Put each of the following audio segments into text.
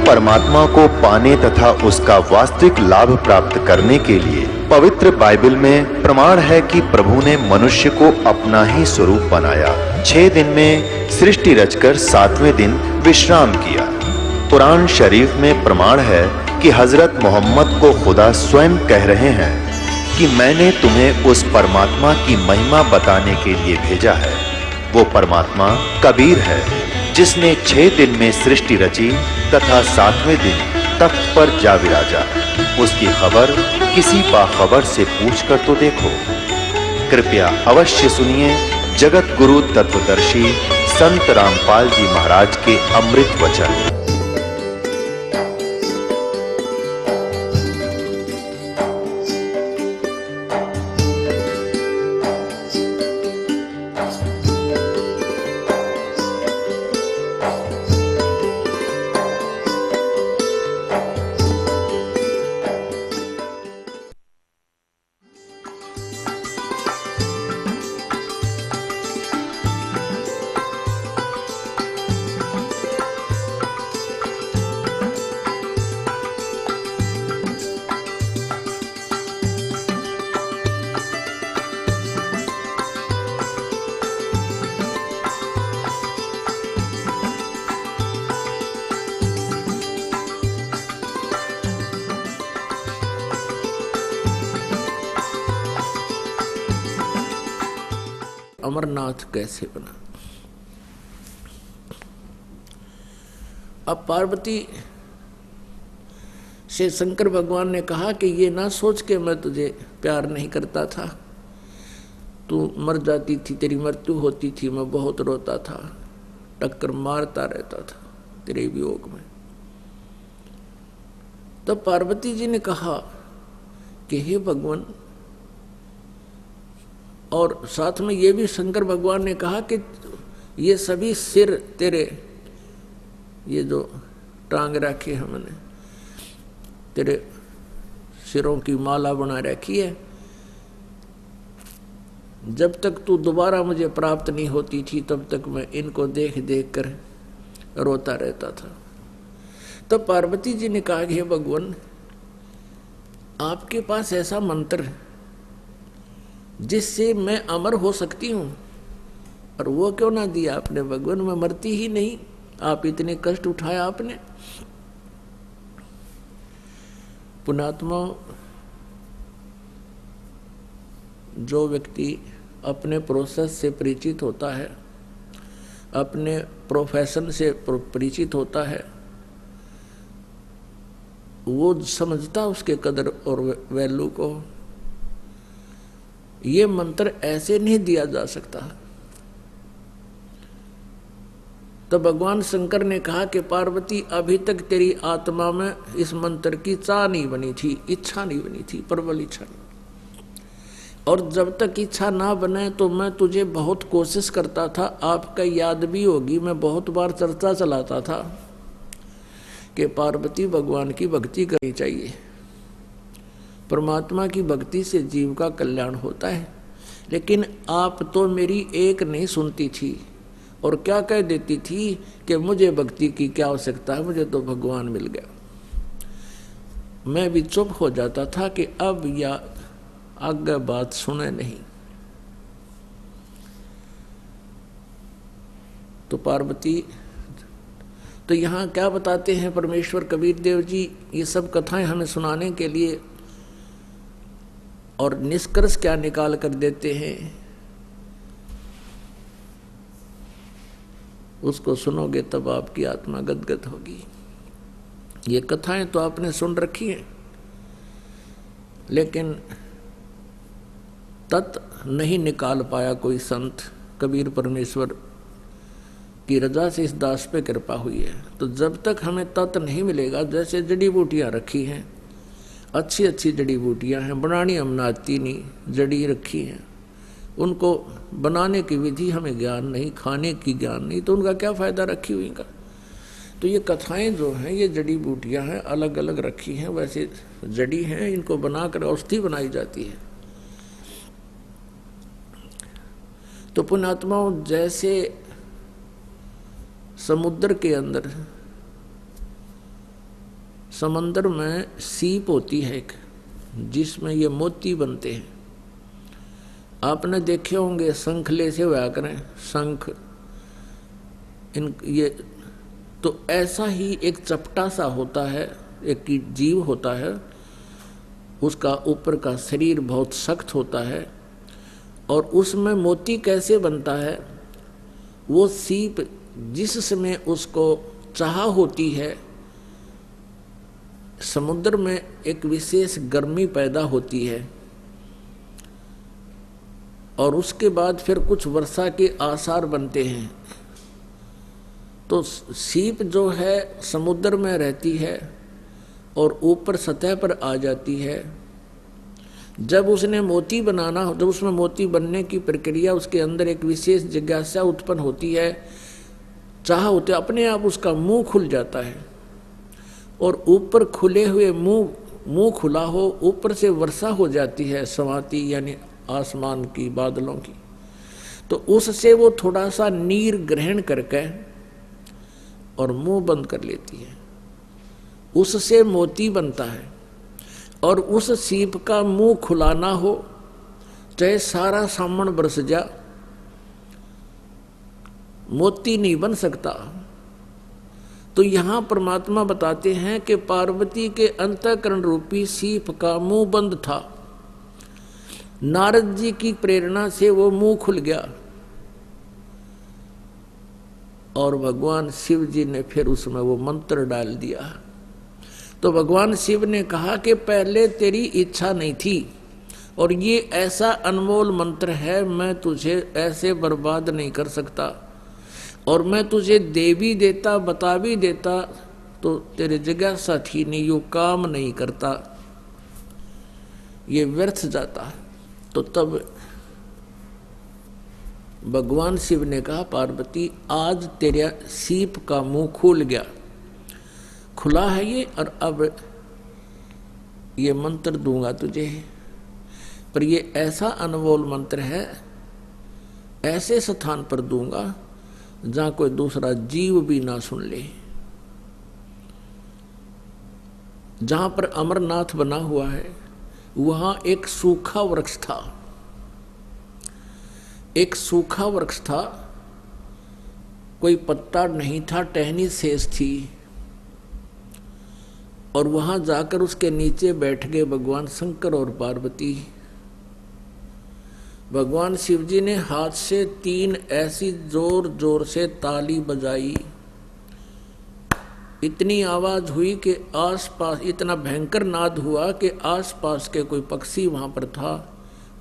परमात्मा को पाने तथा उसका वास्तविक लाभ प्राप्त करने के लिए पवित्र बाइबल में प्रमाण है कि प्रभु ने मनुष्य को अपना ही स्वरूप बनाया। 6 दिन में सृष्टि रचकर 7वें दिन विश्राम किया। कुरान शरीफ में प्रमाण है कि हजरत मोहम्मद को खुदा स्वयं कह रहे हैं कि मैंने तुम्हें उस परमात्मा की महिमा बताने के लिए भेजा है। वो परमात्मा कबीर है जिसने 6 दिन में सृष्टि रची तथा 7वें दिन तख्त पर जा विराजा। उसकी खबर किसी बाखबर से पूछकर तो देखो। कृपया अवश्य सुनिए जगत गुरु तत्वदर्शी संत रामपाल जी महाराज के अमृत वचन। अमरनाथ कैसे बना। अब पार्वती से शंकर भगवान ने कहा कि ये ना सोच के मैं तुझे प्यार नहीं करता था, तू मर जाती थी, तेरी मृत्यु होती थी, मैं बहुत रोता था, टक्कर मारता रहता था तेरे वियोग में। तब पार्वती जी ने कहा कि हे भगवान, और साथ में ये भी शंकर भगवान ने कहा कि ये सभी सिर तेरे, ये जो टांग रखे हमने, तेरे सिरों की माला बना रखी है, जब तक तू दोबारा मुझे प्राप्त नहीं होती थी तब तक मैं इनको देख देख कर रोता रहता था। तब पार्वती जी ने कहा कि हे भगवान, आपके पास ऐसा मंत्र जिससे मैं अमर हो सकती हूं, और वो क्यों ना दिया आपने भगवान, मैं मरती ही नहीं, आप इतने कष्ट उठाया आपने। पुण्यात्मा, जो व्यक्ति अपने प्रोसेस से परिचित होता है, अपने प्रोफेशन से परिचित होता है, वो समझता उसके कदर और वैल्यू को। ये मंत्र ऐसे नहीं दिया जा सकता। तो भगवान शंकर ने कहा कि पार्वती, अभी तक तेरी आत्मा में इस मंत्र की चाह नहीं बनी थी, इच्छा नहीं बनी थी, प्रबल इच्छा नहीं। और जब तक इच्छा ना बने तो मैं तुझे बहुत कोशिश करता था। आपका याद भी होगी, मैं बहुत बार चर्चा चलाता था कि पार्वती, भगवान की भक्ति करनी चाहिए, परमात्मा की भक्ति से जीव का कल्याण होता है। लेकिन आप तो मेरी एक नहीं सुनती थी और क्या कह देती थी कि मुझे भक्ति की क्या आवश्यकता है, मुझे तो भगवान मिल गया। मैं भी चुप हो जाता था कि अब या आगे बात सुने नहीं। तो पार्वती, तो यहाँ क्या बताते हैं परमेश्वर कबीर देव जी, ये सब कथाएं हमें सुनाने के लिए, और निष्कर्ष क्या निकाल कर देते हैं, उसको सुनोगे तब आपकी आत्मा गदगद होगी। ये कथाएं तो आपने सुन रखी हैं, लेकिन तत्व नहीं निकाल पाया कोई संत। कबीर परमेश्वर की रजा से इस दास पे कृपा हुई है। तो जब तक हमें तत्व नहीं मिलेगा, जैसे जड़ी बूटियां रखी हैं, अच्छी अच्छी जड़ी बूटियां हैं, बनानी हमने आती नहीं, जड़ी रखी हैं, उनको बनाने की विधि हमें ज्ञान नहीं, खाने की ज्ञान नहीं, तो उनका क्या फायदा रखी हुई का। तो ये कथाएं जो हैं, ये जड़ी बूटियां हैं, अलग अलग रखी हैं, वैसे जड़ी हैं, इनको बनाकर औषधि बनाई जाती है। तो पुण्यात्माओं, जैसे समुद्र के अंदर समंदर में सीप होती है एक, जिसमें ये मोती बनते हैं। आपने देखे होंगे शंखले से हुआ करें शंख, इन ये तो ऐसा ही एक चपटा सा होता है, एक जीव होता है, उसका ऊपर का शरीर बहुत सख्त होता है। और उसमें मोती कैसे बनता है? वो सीप जिस समय उसको चाह होती है, समुद्र में एक विशेष गर्मी पैदा होती है और उसके बाद फिर कुछ वर्षा के आसार बनते हैं। तो सीप जो है समुद्र में रहती है और ऊपर सतह पर आ जाती है। जब उसने मोती बनाना, जब उसमें मोती बनने की प्रक्रिया, उसके अंदर एक विशेष जिज्ञासा उत्पन्न होती है, चाह होते, अपने आप उसका मुंह खुल जाता है और ऊपर खुले हुए मुंह खुला हो, ऊपर से वर्षा हो जाती है समाती, यानी आसमान की, बादलों की। तो उससे वो थोड़ा सा नीर ग्रहण करके और मुंह बंद कर लेती है, उससे मोती बनता है। और उस सीप का मुंह खुला ना हो, चाहे सारा सामन बरस जा, मोती नहीं बन सकता। तो यहां परमात्मा बताते हैं कि पार्वती के अंतःकरण रूपी सीप का मुंह बंद था, नारद जी की प्रेरणा से वो मुंह खुल गया और भगवान शिव जी ने फिर उसमें वो मंत्र डाल दिया। तो भगवान शिव ने कहा कि पहले तेरी इच्छा नहीं थी और ये ऐसा अनमोल मंत्र है, मैं तुझे ऐसे बर्बाद नहीं कर सकता, और मैं तुझे दे भी देता, बता भी देता, तो तेरे जिज्ञासा थी नहीं, यो काम नहीं करता, ये व्यर्थ जाता। तो तब भगवान शिव ने कहा, पार्वती आज तेरा सीप का मुंह खुल गया, खुला है ये, और अब ये मंत्र दूंगा तुझे, पर ये ऐसा अनमोल मंत्र है, ऐसे स्थान पर दूंगा जहां कोई दूसरा जीव भी ना सुन ले। जहां पर अमरनाथ बना हुआ है वहां एक सूखा वृक्ष था, एक सूखा वृक्ष था, कोई पत्ता नहीं था, टहनी शेष थी। और वहां जाकर उसके नीचे बैठ गए भगवान शंकर और पार्वती। भगवान शिव जी ने हाथ से 3 ऐसी जोर जोर से ताली बजाई, इतनी आवाज हुई कि आसपास, इतना भयंकर नाद हुआ कि आसपास के कोई पक्षी वहां पर था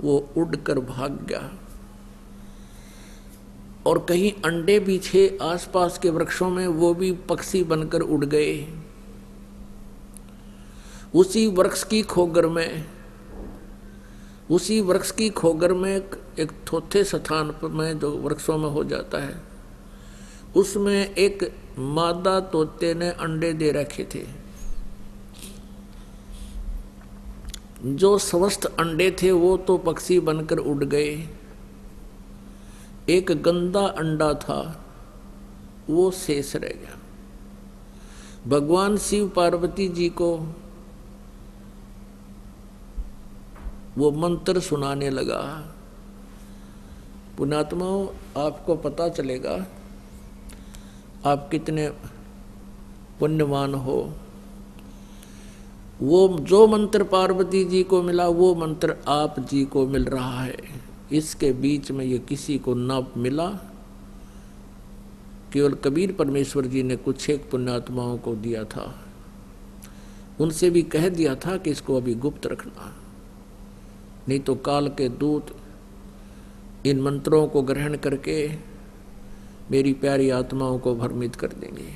वो उड़कर भाग गया। और कहीं अंडे भी थे आसपास के वृक्षों में, वो भी पक्षी बनकर उड़ गए। उसी वृक्ष की खोगर में एक थोथे स्थान पर में जो वृक्षों में हो जाता है, उसमें एक मादा तोते ने अंडे दे रखे थे। जो समस्त अंडे थे वो तो पक्षी बनकर उड़ गए। एक गंदा अंडा था वो शेष रह गया। भगवान शिव पार्वती जी को वो मंत्र सुनाने लगा। पुण्यात्माओं, आपको पता चलेगा आप कितने पुण्यवान हो। वो जो मंत्र पार्वती जी को मिला वो मंत्र आप जी को मिल रहा है। इसके बीच में ये किसी को न मिला, केवल कबीर परमेश्वर जी ने कुछ एक पुण्यात्माओं को दिया था। उनसे भी कह दिया था कि इसको अभी गुप्त रखना, नहीं तो काल के दूत इन मंत्रों को ग्रहण करके मेरी प्यारी आत्माओं को भ्रमित कर देंगे।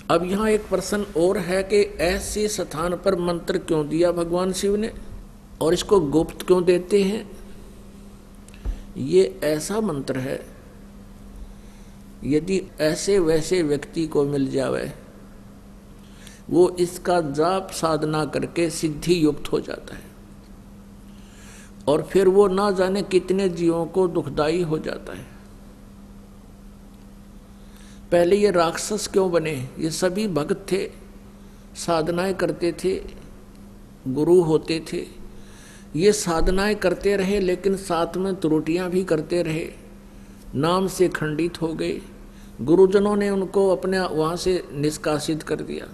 अब यहाँ एक प्रश्न और है कि ऐसे स्थान पर मंत्र क्यों दिया भगवान शिव ने और इसको गुप्त क्यों देते हैं? ये ऐसा मंत्र है, यदि ऐसे वैसे व्यक्ति को मिल जावे वो इसका जाप साधना करके सिद्धि युक्त हो जाता है और फिर वो ना जाने कितने जीवों को दुखदाई हो जाता है। पहले ये राक्षस क्यों बने? ये सभी भक्त थे, साधनाएं करते थे, गुरु होते थे, ये साधनाएं करते रहे लेकिन साथ में त्रुटियां भी करते रहे, नाम से खंडित हो गए। गुरुजनों ने उनको अपने वहाँ से निष्कासित कर दिया।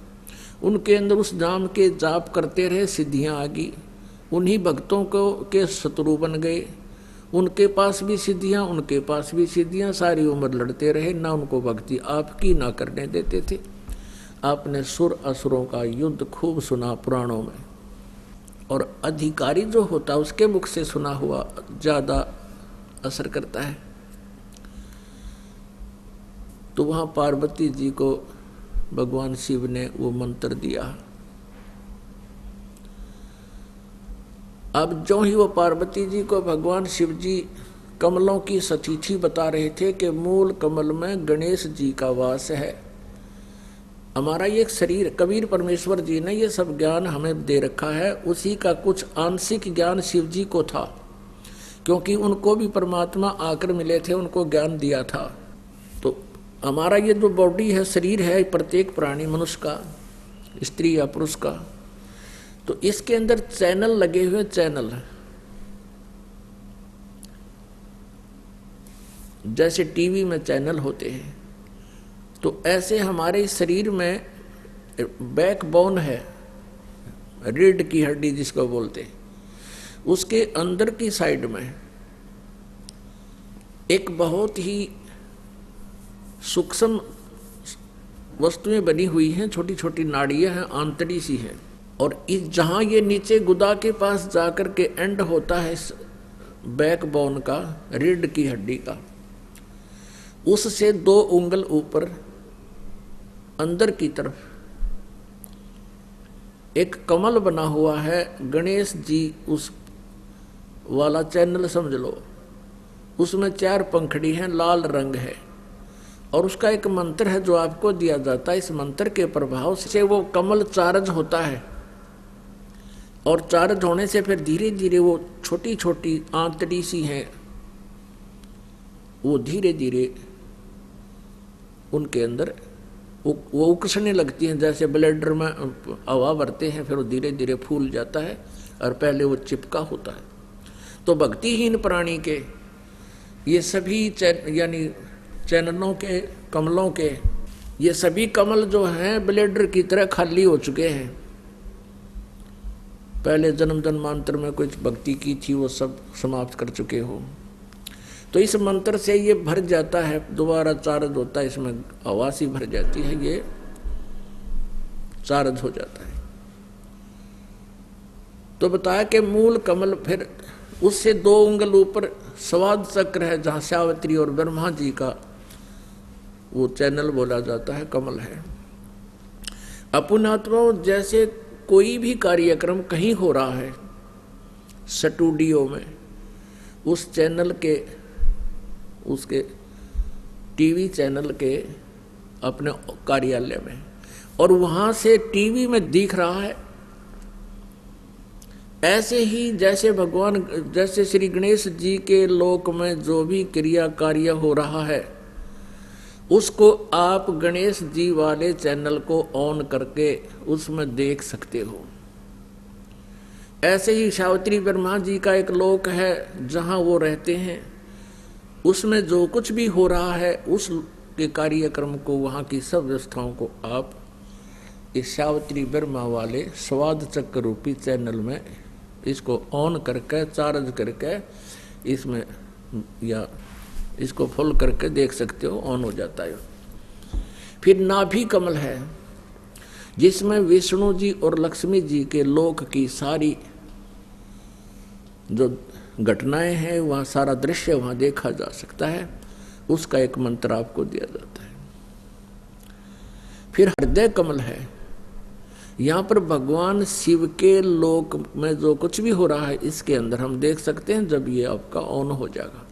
उनके अंदर उस नाम के जाप करते रहे, सिद्धियाँ आ गई, उन्हीं भक्तों को के शत्रु बन गए। उनके पास भी सिद्धियाँ, उनके पास भी सिद्धियाँ, सारी उम्र लड़ते रहे, ना उनको भक्ति आपकी ना करने देते थे। आपने सुर असुरों का युद्ध खूब सुना पुराणों में, और अधिकारी जो होता उसके मुख से सुना हुआ ज़्यादा असर करता है। तो वहाँ पार्वती जी को भगवान शिव ने वो मंत्र दिया। अब जो ही वो पार्वती जी को भगवान शिव जी कमलों की सतीथि बता रहे थे कि मूल कमल में गणेश जी का वास है। हमारा ये शरीर, कबीर परमेश्वर जी ने ये सब ज्ञान हमें दे रखा है, उसी का कुछ आंशिक ज्ञान शिव जी को था, क्योंकि उनको भी परमात्मा आकर मिले थे, उनको ज्ञान दिया था। तो हमारा ये जो बॉडी है, शरीर है, प्रत्येक प्राणी, मनुष्य का, स्त्री या पुरुष का, तो इसके अंदर चैनल लगे हुए, चैनल जैसे टीवी में चैनल होते हैं, तो ऐसे हमारे शरीर में बैकबोन है, रीढ़ की हड्डी जिसको बोलते हैं, उसके अंदर की साइड में एक बहुत ही सूक्ष्म वस्तुएं बनी हुई हैं, छोटी छोटी नाड़ियां हैं, आंतड़ी सी हैं, और इस जहां ये नीचे गुदा के पास जाकर के एंड होता है इस बैकबोन का, रीढ़ की हड्डी का, उससे 2 उंगल ऊपर अंदर की तरफ एक कमल बना हुआ है, गणेश जी उस वाला चैनल समझ लो। उसमें 4 पंखड़ी हैं, लाल रंग है, और उसका एक मंत्र है जो आपको दिया जाता है। इस मंत्र के प्रभाव से वो कमल चार्ज होता है, और चार्ज होने से फिर धीरे धीरे वो छोटी छोटी आंतड़ी सी हैं, वो धीरे धीरे उनके अंदर वो उकसने लगती हैं, जैसे ब्लेडर में हवा भरते हैं, फिर वो धीरे धीरे फूल जाता है, और पहले वो चिपका होता है। तो भक्तिहीन प्राणी के ये सभी यानी चैनलों के, कमलों के, ये सभी कमल जो हैं ब्लेडर की तरह खाली हो चुके हैं। पहले जन्म जन्मांतर में कुछ भक्ति की थी, वो सब समाप्त कर चुके हो। तो इस मंत्र से ये भर जाता है, दोबारा चार्ज होता है, इसमें हवा सी भर जाती है, ये चार्ज हो जाता है। तो बताया कि मूल कमल, फिर उससे 2 उंगल ऊपर स्वाद चक्र है, जहाँ सावित्री और ब्रह्मा जी का वो चैनल बोला जाता है, कमल है। अपुनात्मा, जैसे कोई भी कार्यक्रम कहीं हो रहा है स्टूडियो में, उस चैनल के, उसके टीवी चैनल के अपने कार्यालय में, और वहाँ से टीवी में दिख रहा है, ऐसे ही जैसे भगवान, जैसे श्री गणेश जी के लोक में जो भी क्रिया कार्य हो रहा है, उसको आप गणेश जी वाले चैनल को ऑन करके उसमें देख सकते हो। ऐसे ही सावित्री ब्रह्मा जी का एक लोक है जहाँ वो रहते हैं, उसमें जो कुछ भी हो रहा है उस के कार्यक्रम को, वहाँ की सब व्यवस्थाओं को आप इस सावित्री ब्रह्मा वाले स्वाद चक्र रूपी चैनल में इसको ऑन करके, चार्ज करके, इसमें या इसको फुल करके देख सकते हो, ऑन हो जाता है। फिर नाभि कमल है, जिसमें विष्णु जी और लक्ष्मी जी के लोक की सारी जो घटनाएं हैं, वहाँ सारा दृश्य वहाँ देखा जा सकता है। उसका एक मंत्र आपको दिया जाता है। फिर हृदय कमल है, यहाँ पर भगवान शिव के लोक में जो कुछ भी हो रहा है इसके अंदर हम देख सकते हैं, जब ये आपका ऑन हो जाएगा।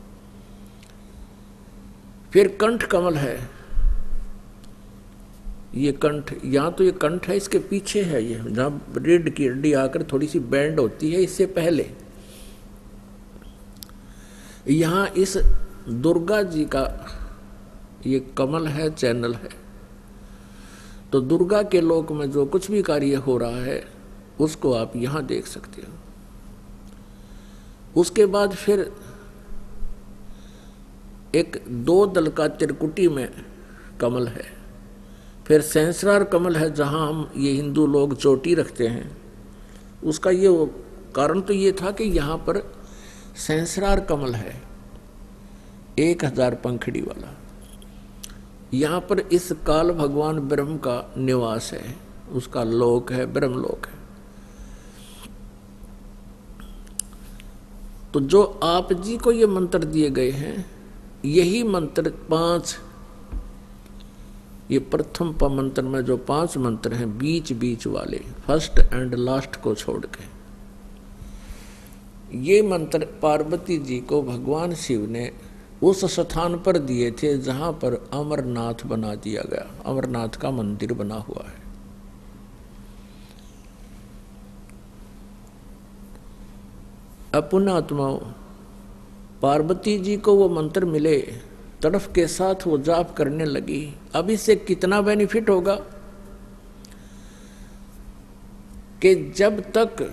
फिर कंठ कमल है, ये कंठ, यहाँ तो ये कंठ है, इसके पीछे है ये, जहाँ रीढ़ की हड्डी आकर थोड़ी सी बैंड होती है, इससे पहले यहाँ इस दुर्गा जी का ये कमल है, चैनल है। तो दुर्गा के लोक में जो कुछ भी कार्य हो रहा है उसको आप यहां देख सकते हो। उसके बाद फिर एक 2 दल का त्रिकुटी में कमल है, फिर सहस्रार कमल है जहां हम ये हिंदू लोग चोटी रखते हैं। उसका ये कारण तो ये था कि यहाँ पर सहस्रार कमल है 1000 पंखड़ी वाला। यहाँ पर इस काल भगवान ब्रह्म का निवास है, उसका लोक है, ब्रह्मलोक है। तो जो आप जी को ये मंत्र दिए गए हैं, यही मंत्र 5, ये प्रथम मंत्र में जो 5 मंत्र हैं बीच बीच वाले, फर्स्ट एंड लास्ट को छोड़ के, ये मंत्र पार्वती जी को भगवान शिव ने उस स्थान पर दिए थे जहां पर अमरनाथ बना दिया गया, अमरनाथ का मंदिर बना हुआ है। पुण्यात्माओं, पार्वती जी को वो मंत्र मिले, तड़फ के साथ वो जाप करने लगी। अब इससे कितना बेनिफिट होगा कि जब तक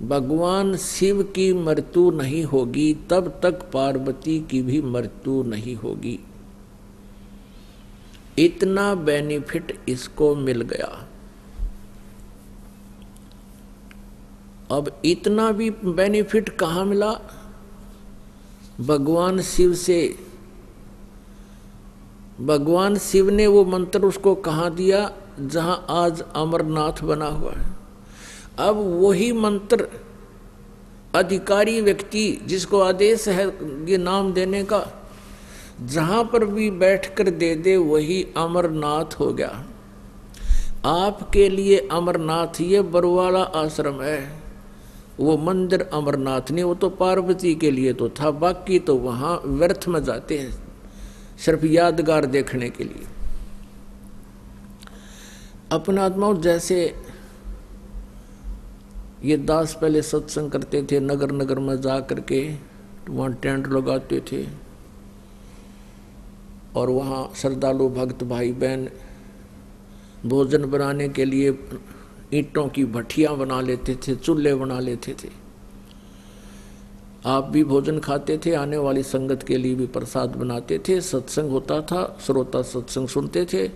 भगवान शिव की मृत्यु नहीं होगी तब तक पार्वती की भी मृत्यु नहीं होगी। इतना बेनिफिट इसको मिल गया। अब इतना भी बेनिफिट कहाँ मिला? भगवान शिव से। भगवान शिव ने वो मंत्र उसको कहाँ दिया? जहाँ आज अमरनाथ बना हुआ है। अब वही मंत्र अधिकारी व्यक्ति जिसको आदेश है ये नाम देने का, जहाँ पर भी बैठकर दे दे वही अमरनाथ हो गया। आपके लिए अमरनाथ ये बरवाला आश्रम है, वो मंदिर अमरनाथ नहीं, वो तो पार्वती के लिए तो था, बाकी तो वहाँ व्यर्थ में जाते हैं सिर्फ यादगार देखने के लिए। अपना आत्माओं, जैसे ये दास पहले सत्संग करते थे, नगर नगर में जा करके वहाँ टेंट लगाते थे और वहाँ श्रद्धालु भक्त भाई बहन भोजन बनाने के लिए ईंटों की भट्टियाँ बना लेते थे, चूल्हे बना लेते थे। आप भी भोजन खाते थे, आने वाली संगत के लिए भी प्रसाद बनाते थे, सत्संग होता था, श्रोता सत्संग सुनते थे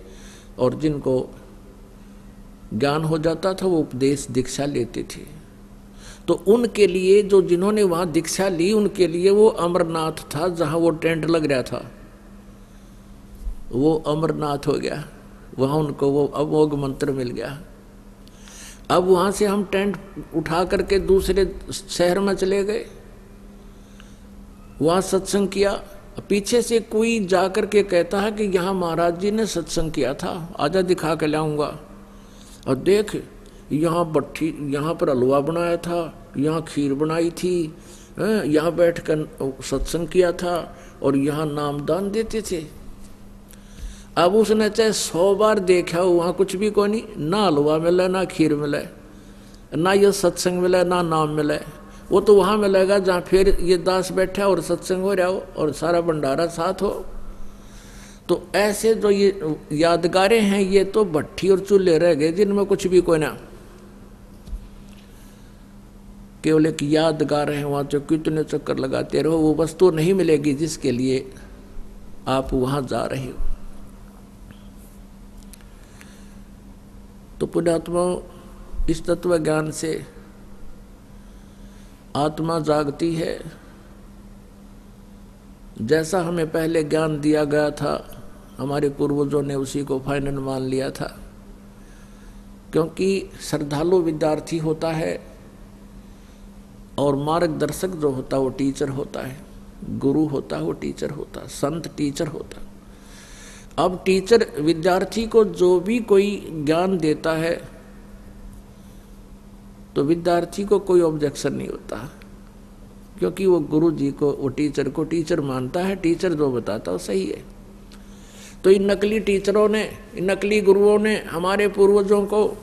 और जिनको ज्ञान हो जाता था वो उपदेश दीक्षा लेते थे। तो उनके लिए, जो जिन्होंने वहाँ दीक्षा ली, उनके लिए वो अमरनाथ था जहाँ वो टेंट लग रहा था, वो अमरनाथ हो गया। वहाँ उनको वो अमोघ मंत्र मिल गया। अब वहाँ से हम टेंट उठा करके दूसरे शहर में चले गए, वहाँ सत्संग किया। पीछे से कोई जा कर के कहता है कि यहाँ महाराज जी ने सत्संग किया था, आजा दिखा के लाऊंगा। और देख, यहाँ भट्टी, यहाँ पर हलवा बनाया था, यहाँ खीर बनाई थी, यहाँ बैठ कर सत्संग किया था और यहाँ नामदान देते थे। अब उसने चाहे 100 बार देखा हो, वहाँ कुछ भी कोई नहीं, ना हलवा मिला, ना खीर मिला, ना ये सत्संग मिला, ना नाम मिला। वो तो वहाँ मिलेगा जहाँ फिर ये दास बैठा और सत्संग हो रहा हो और सारा भंडारा साथ हो। तो ऐसे जो ये यादगारें हैं, ये तो भट्टी और चूल्हे रह गए जिनमें कुछ भी कोई ना, केवल एक यादगार है। वहाँ जो कितने चक्कर लगाते रहो, वो वस्तु नहीं मिलेगी जिसके लिए आप वहाँ जा रहे हो। तो पुण्यात्मा, इस तत्व ज्ञान से आत्मा जागती है। जैसा हमें पहले ज्ञान दिया गया था, हमारे पूर्वजों ने उसी को फाइनल मान लिया था। क्योंकि श्रद्धालु विद्यार्थी होता है और मार्गदर्शक जो होता है वो टीचर होता है, गुरु होता है वो टीचर होता है, संत टीचर होता है। अब टीचर विद्यार्थी को जो भी कोई ज्ञान देता है तो विद्यार्थी को कोई ऑब्जेक्शन नहीं होता, क्योंकि वो गुरु जी को, वो टीचर को टीचर मानता है, टीचर जो बताता है सही है। तो इन नकली टीचरों ने, इन नकली गुरुओं ने हमारे पूर्वजों को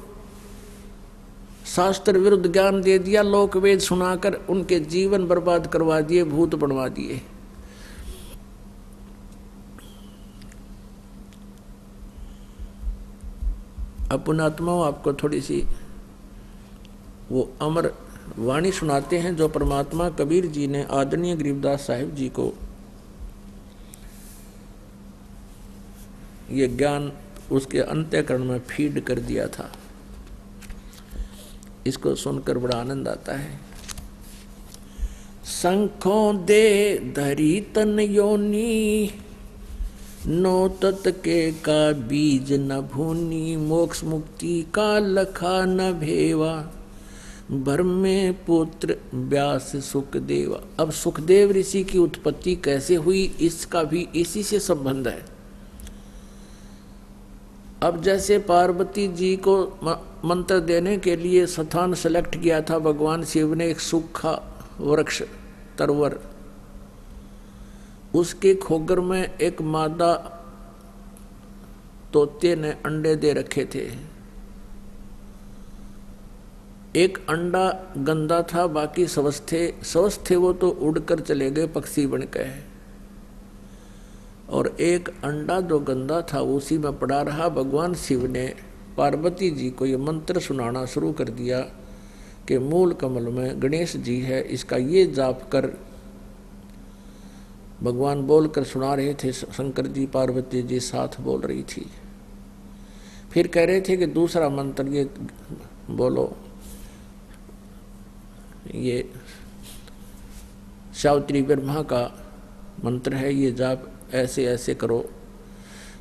शास्त्र विरुद्ध ज्ञान दे दिया, लोक वेद सुनाकर उनके जीवन बर्बाद करवा दिए, भूत बनवा दिए। अपनात्माओं आपको थोड़ी सी वो अमर वाणी सुनाते हैं जो परमात्मा कबीर जी ने आदरणीय गरीबदास साहिब जी को ये ज्ञान उसके अंतःकरण में फीड कर दिया था। इसको सुनकर बड़ा आनंद आता है। शंखों दे धरी तन योनी, नो तत के का बीज न भूनी, मोक्ष मुक्ति का लखा न भेवा, ब्रह्मे पुत्र व्यास सुखदेवा। अब सुखदेव ऋषि की उत्पत्ति कैसे हुई, इसका भी इसी से संबंध है। अब जैसे पार्वती जी को मंत्र देने के लिए स्थान सेलेक्ट किया था भगवान शिव ने, एक सूखा वृक्ष तरवर, उसके खोगर में एक मादा तोते ने अंडे दे रखे थे। एक अंडा गंदा था, बाकी स्वस्थ थे वो तो उड़कर चले गए पक्षी बनकर। और एक अंडा जो गंदा था उसी में पड़ा रहा। भगवान शिव ने पार्वती जी को ये मंत्र सुनाना शुरू कर दिया कि मूल कमल में गणेश जी है, इसका ये जाप कर। भगवान बोलकर सुना रहे थे, शंकर जी पार्वती जी साथ बोल रही थी। फिर कह रहे थे कि दूसरा मंत्र ये बोलो, ये सावित्री ब्रह्मा का मंत्र है, ये जाप ऐसे ऐसे करो।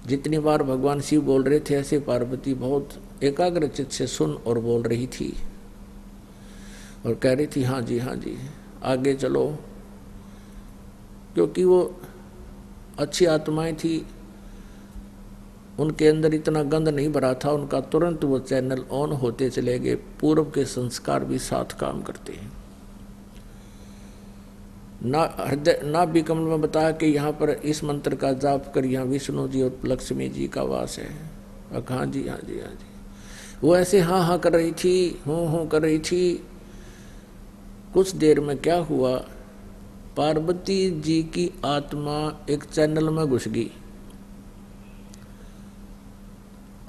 जितनी बार भगवान शिव बोल रहे थे ऐसे पार्वती बहुत एकाग्रचित से सुन और बोल रही थी और कह रही थी हाँ जी आगे चलो। क्योंकि वो अच्छी आत्माएं थी, उनके अंदर इतना गंध नहीं भरा था उनका, तुरंत वो चैनल ऑन होते चले गए। पूर्व के संस्कार भी साथ काम करते हैं। नाभि कमल में बताया कि यहाँ पर इस मंत्र का जाप कर, यहाँ विष्णु जी और लक्ष्मी जी का वास है। हाँ जी। वो ऐसे हाँ कर रही थी, हूँ कर रही थी। कुछ देर में क्या हुआ, पार्वती जी की आत्मा एक चैनल में घुस गई।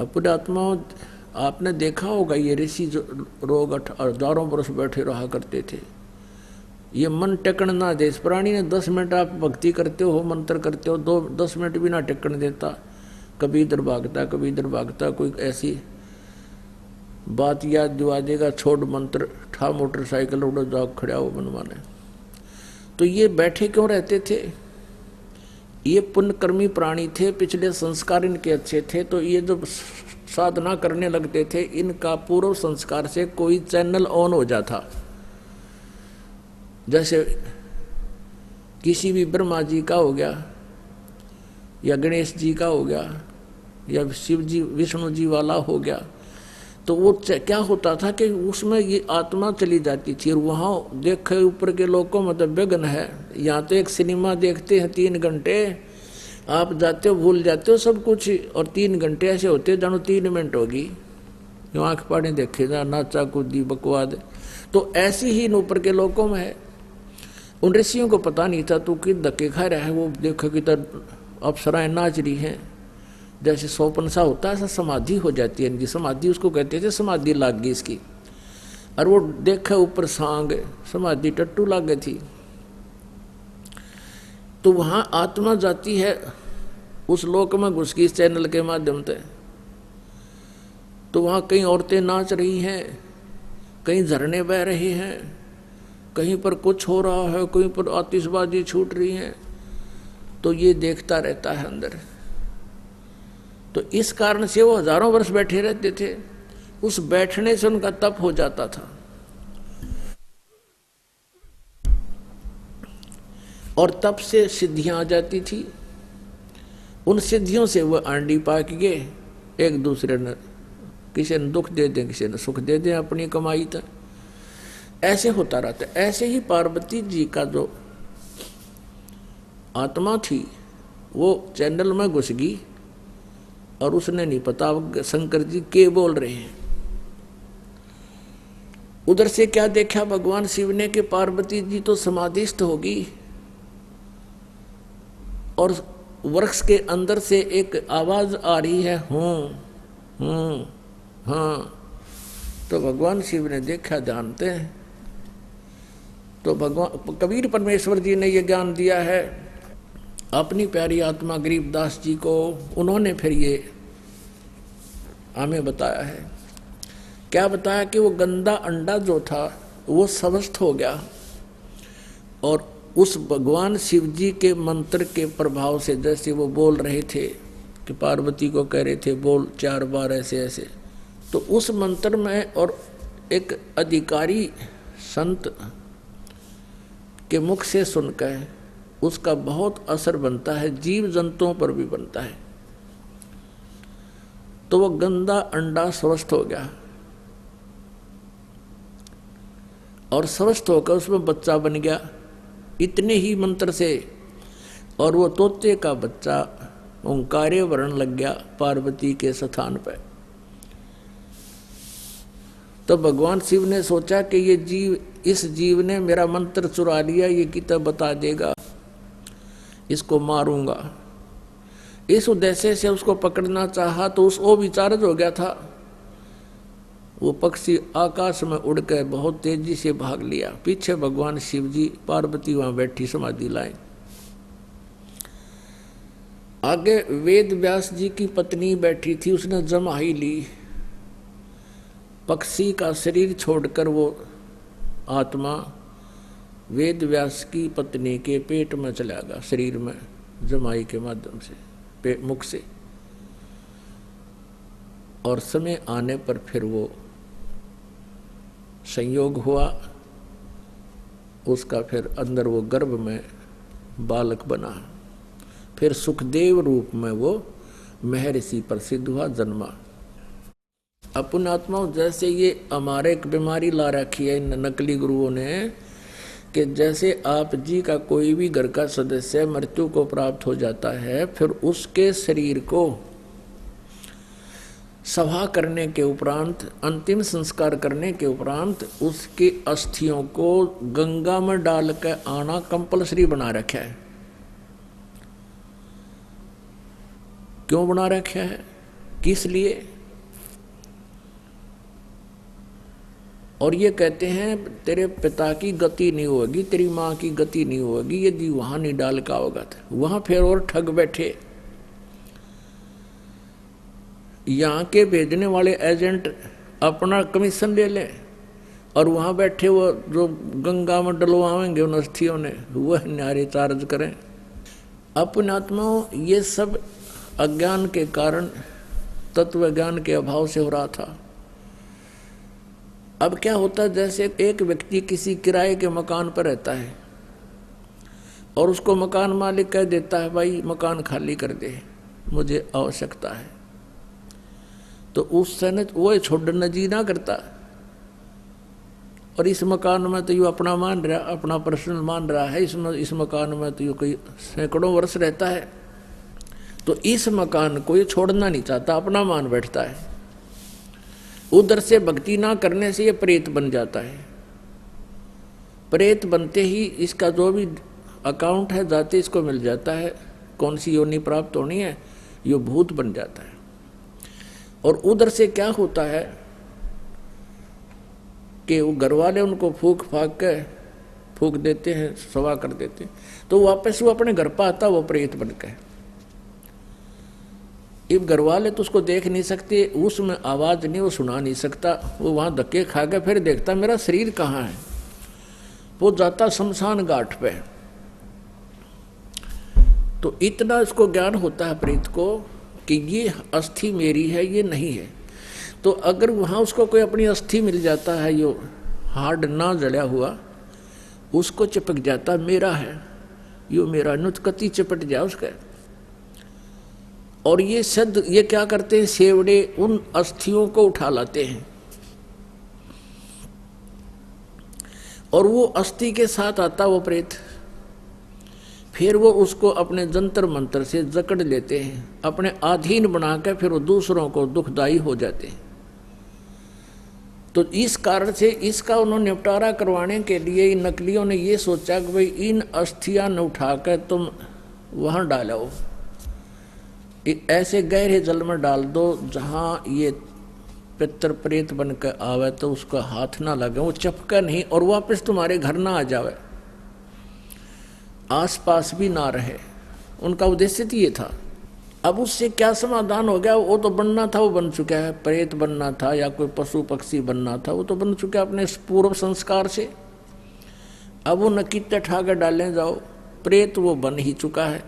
अपनी आत्मा आपने देखा होगा, ये ऋषि जो रोग हजारों वर्ष बैठे रहा करते थे, ये मन टेकन ना दे। इस प्राणी ने 10 मिनट आप भक्ति करते हो, मंत्र करते हो, 10 मिनट भी ना टेकन देता। कभी इधर भागता, कोई ऐसी बात याद दिवा देगा, छोड़ मंत्र, ठा मोटरसाइकिल उड़ो जाओ खड़ा हो बनवाने। तो ये बैठे क्यों रहते थे? ये पुण्यकर्मी प्राणी थे, पिछले संस्कार इनके अच्छे थे। तो ये जब साधना करने लगते थे, इनका पूर्व संस्कार से कोई चैनल ऑन हो जाता। जैसे किसी भी ब्रह्मा जी का हो गया या गणेश जी का हो गया या शिव जी विष्णु जी वाला हो गया, तो वो क्या होता था कि उसमें ये आत्मा चली जाती थी। और वहाँ देखे ऊपर के लोगों में तो विघ्न है। यहाँ तो एक सिनेमा देखते हैं 3 घंटे, आप जाते हो भूल जाते हो सब कुछ, और 3 घंटे ऐसे होते जानो 3 मिनट होगी, आँख पानी देखे जा, नाचा कूदी बकवाद। तो ऐसी ही ऊपर के लोगों में है। उन ऋषियों को पता नहीं था तू कि धक्के खा रहा है। वो देखो कि अप्सराएं नाच रही हैं, जैसे सोपन सा होता है, ऐसा समाधि हो जाती है इनकी। समाधि उसको कहते थे, समाधि लाग गई इसकी। और वो देखा ऊपर सांग, समाधि टट्टू लाग गई थी। तो वहां आत्मा जाती है, उस लोक में घुस गई इस चैनल के माध्यम से। तो वहां कई औरतें नाच रही हैं, कहीं झरने बह रहे हैं, कहीं पर कुछ हो रहा है, कहीं पर आतिशबाजी छूट रही है। तो ये देखता रहता है अंदर। तो इस कारण से वो हजारों वर्ष बैठे रहते थे। उस बैठने से उनका तप हो जाता था। और तप से सिद्धियां आ जाती थी। उन सिद्धियों से वह आंडी पाक गए। एक दूसरे ने, किसी ने दुख दे दें, किसी ने सुख दे दें अपनी कमाई तक। ऐसे होता रहता। ऐसे ही पार्वती जी का जो आत्मा थी वो चैनल में घुस गई और उसने नहीं पता शंकर जी के बोल रहे हैं। उधर से क्या देखा भगवान शिव ने कि पार्वती जी तो समाधिस्थ होगी और वृक्ष के अंदर से एक आवाज आ रही है, हूं हाँ, तो भगवान शिव ने देखा, जानते हैं। तो भगवान कबीर परमेश्वर जी ने ये ज्ञान दिया है अपनी प्यारी आत्मा गरीबदास जी को। उन्होंने फिर ये हमें बताया है। क्या बताया कि वो गंदा अंडा जो था वो स्वस्थ हो गया, और उस भगवान शिव जी के मंत्र के प्रभाव से, जैसे वो बोल रहे थे कि पार्वती को कह रहे थे बोल 4 बार ऐसे ऐसे, तो उस मंत्र में और एक अधिकारी संत के मुख से सुनकर उसका बहुत असर बनता है, जीव जंतुओं पर भी बनता है। तो वो गंदा अंडा स्वस्थ हो गया, और स्वस्थ होकर उसमें बच्चा बन गया इतने ही मंत्र से, और वो तोते का बच्चा ओंकारे वर्ण लग गया पार्वती के स्थान पर। तो भगवान शिव ने सोचा कि ये जीव, इस जीव ने मेरा मंत्र चुरा लिया, ये किताब बता देगा, इसको मारूंगा। इस उद्देश्य से उसको पकड़ना चाहा तो वो भी चार्ज हो गया था। वो पक्षी आकाश में उड़कर बहुत तेजी से भाग लिया। पीछे भगवान शिव जी, पार्वती वहां बैठी समाधि लाए। आगे वेद व्यास जी की पत्नी बैठी थी, उसने जमाई ली। पक्षी का शरीर छोड़कर वो आत्मा वेद व्यास की पत्नी के पेट में चला गया, शरीर में जमाई के माध्यम से, मुख से। और समय आने पर फिर वो संयोग हुआ उसका, फिर अंदर वो गर्भ में बालक बना। फिर सुखदेव रूप में वो महर्षि प्रसिद्ध हुआ, जन्मा। अपन आत्माओं, जैसे ये हमारे एक बीमारी ला रखी है इन नकली गुरुओं ने, कि जैसे आप जी का कोई भी घर का सदस्य मृत्यु को प्राप्त हो जाता है, फिर उसके शरीर को सभा करने के उपरांत, अंतिम संस्कार करने के उपरांत उसकी अस्थियों को गंगा में डाल कर आना कंपलसरी बना रखा है। क्यों बना रखा है, किस लिए? और ये कहते हैं तेरे पिता की गति नहीं होगी, तेरी माँ की गति नहीं होगी यदि वहां नहीं डाल का होगा। वहां फिर और ठग बैठे। यहाँ के भेजने वाले एजेंट अपना कमीशन ले लें, और वहाँ बैठे वो जो गंगा में डलवाएंगे उन अस्थियों ने, वह न्यारे चार्ज करें। अपने आत्माओं, ये सब अज्ञान के कारण, तत्व ज्ञान के अभाव से हो रहा था। अब क्या होता है, जैसे एक व्यक्ति किसी किराए के मकान पर रहता है और उसको मकान मालिक कह देता है भाई मकान खाली कर दे, मुझे आवश्यकता है, तो उस समय वो छोड़ना जी ना करता। और इस मकान में तो यू अपना मान रहा, अपना पर्सनल मान रहा है, इसमें इस मकान में तो यू कोई सैकड़ों वर्ष रहता है, तो इस मकान को ये छोड़ना नहीं चाहता, अपना मान बैठता है। उधर से भक्ति ना करने से ये प्रेत बन जाता है। प्रेत बनते ही इसका जो भी अकाउंट है जाते इसको मिल जाता है, कौन सी योनि प्राप्त होनी है, ये भूत बन जाता है। और उधर से क्या होता है कि वो घर वाले उनको फूक देते हैं, सवा कर देते हैं, तो वापस वो अपने घर पर आता, वो प्रेत बनकर। अब घर वाले तो उसको देख नहीं सकते, उसमें आवाज नहीं, वो सुना नहीं सकता, वो वहां धक्के खा के फिर देखता मेरा शरीर कहाँ है, वो जाता शमशान घाट पे। तो इतना इसको ज्ञान होता है प्रेत को कि ये अस्थि मेरी है, ये नहीं है। तो अगर वहाँ उसको कोई अपनी अस्थि मिल जाता है, यो हार्ड ना जड़ा हुआ, उसको चिपक जाता मेरा है, यो मेरा, नुतकती चिपट जाए उसका। और ये सद ये क्या करते हैं, सेवड़े उन अस्थियों को उठा लाते हैं और वो अस्थि के साथ आता वो प्रेत, फिर वो उसको अपने जंतर मंत्र से जकड़ लेते हैं, अपने अधीन बनाकर फिर वो दूसरों को दुखदाई हो जाते हैं। तो इस कारण से इसका उन्होंने निपटारा करवाने के लिए इन नकलियों ने ये सोचा कि भाई इन अस्थियां न उठाकर तुम वहां डालो, ऐसे गहरे जल में डाल दो जहां ये पितर प्रेत बन के आवे तो उसका हाथ ना लगे, वो चपका नहीं और वापस तुम्हारे घर ना आ जावे, आसपास भी ना रहे। उनका उद्देश्य तो ये था। अब उससे क्या समाधान हो गया? वो तो बनना था, वो बन चुका है। प्रेत बनना था या कोई पशु पक्षी बनना था, वो तो बन चुका है अपने पूर्व संस्कार से। अब वो नकीते ठा के डालें जाओ, प्रेत वो बन ही चुका है।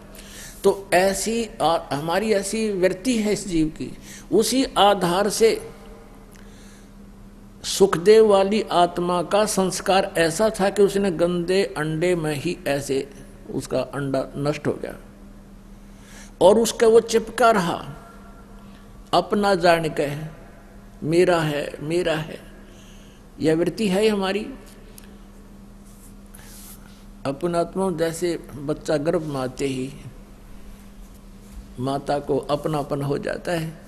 तो ऐसी हमारी ऐसी वृत्ति है इस जीव की। उसी आधार से सुखदेव वाली आत्मा का संस्कार ऐसा था कि उसने गंदे अंडे में ही ऐसे उसका अंडा नष्ट हो गया और उसका वो चिपका रहा, अपना जान के मेरा है मेरा है। यह वृत्ति है हमारी अपनात्मा। जैसे बच्चा गर्भ में आते ही माता को अपनापन हो जाता है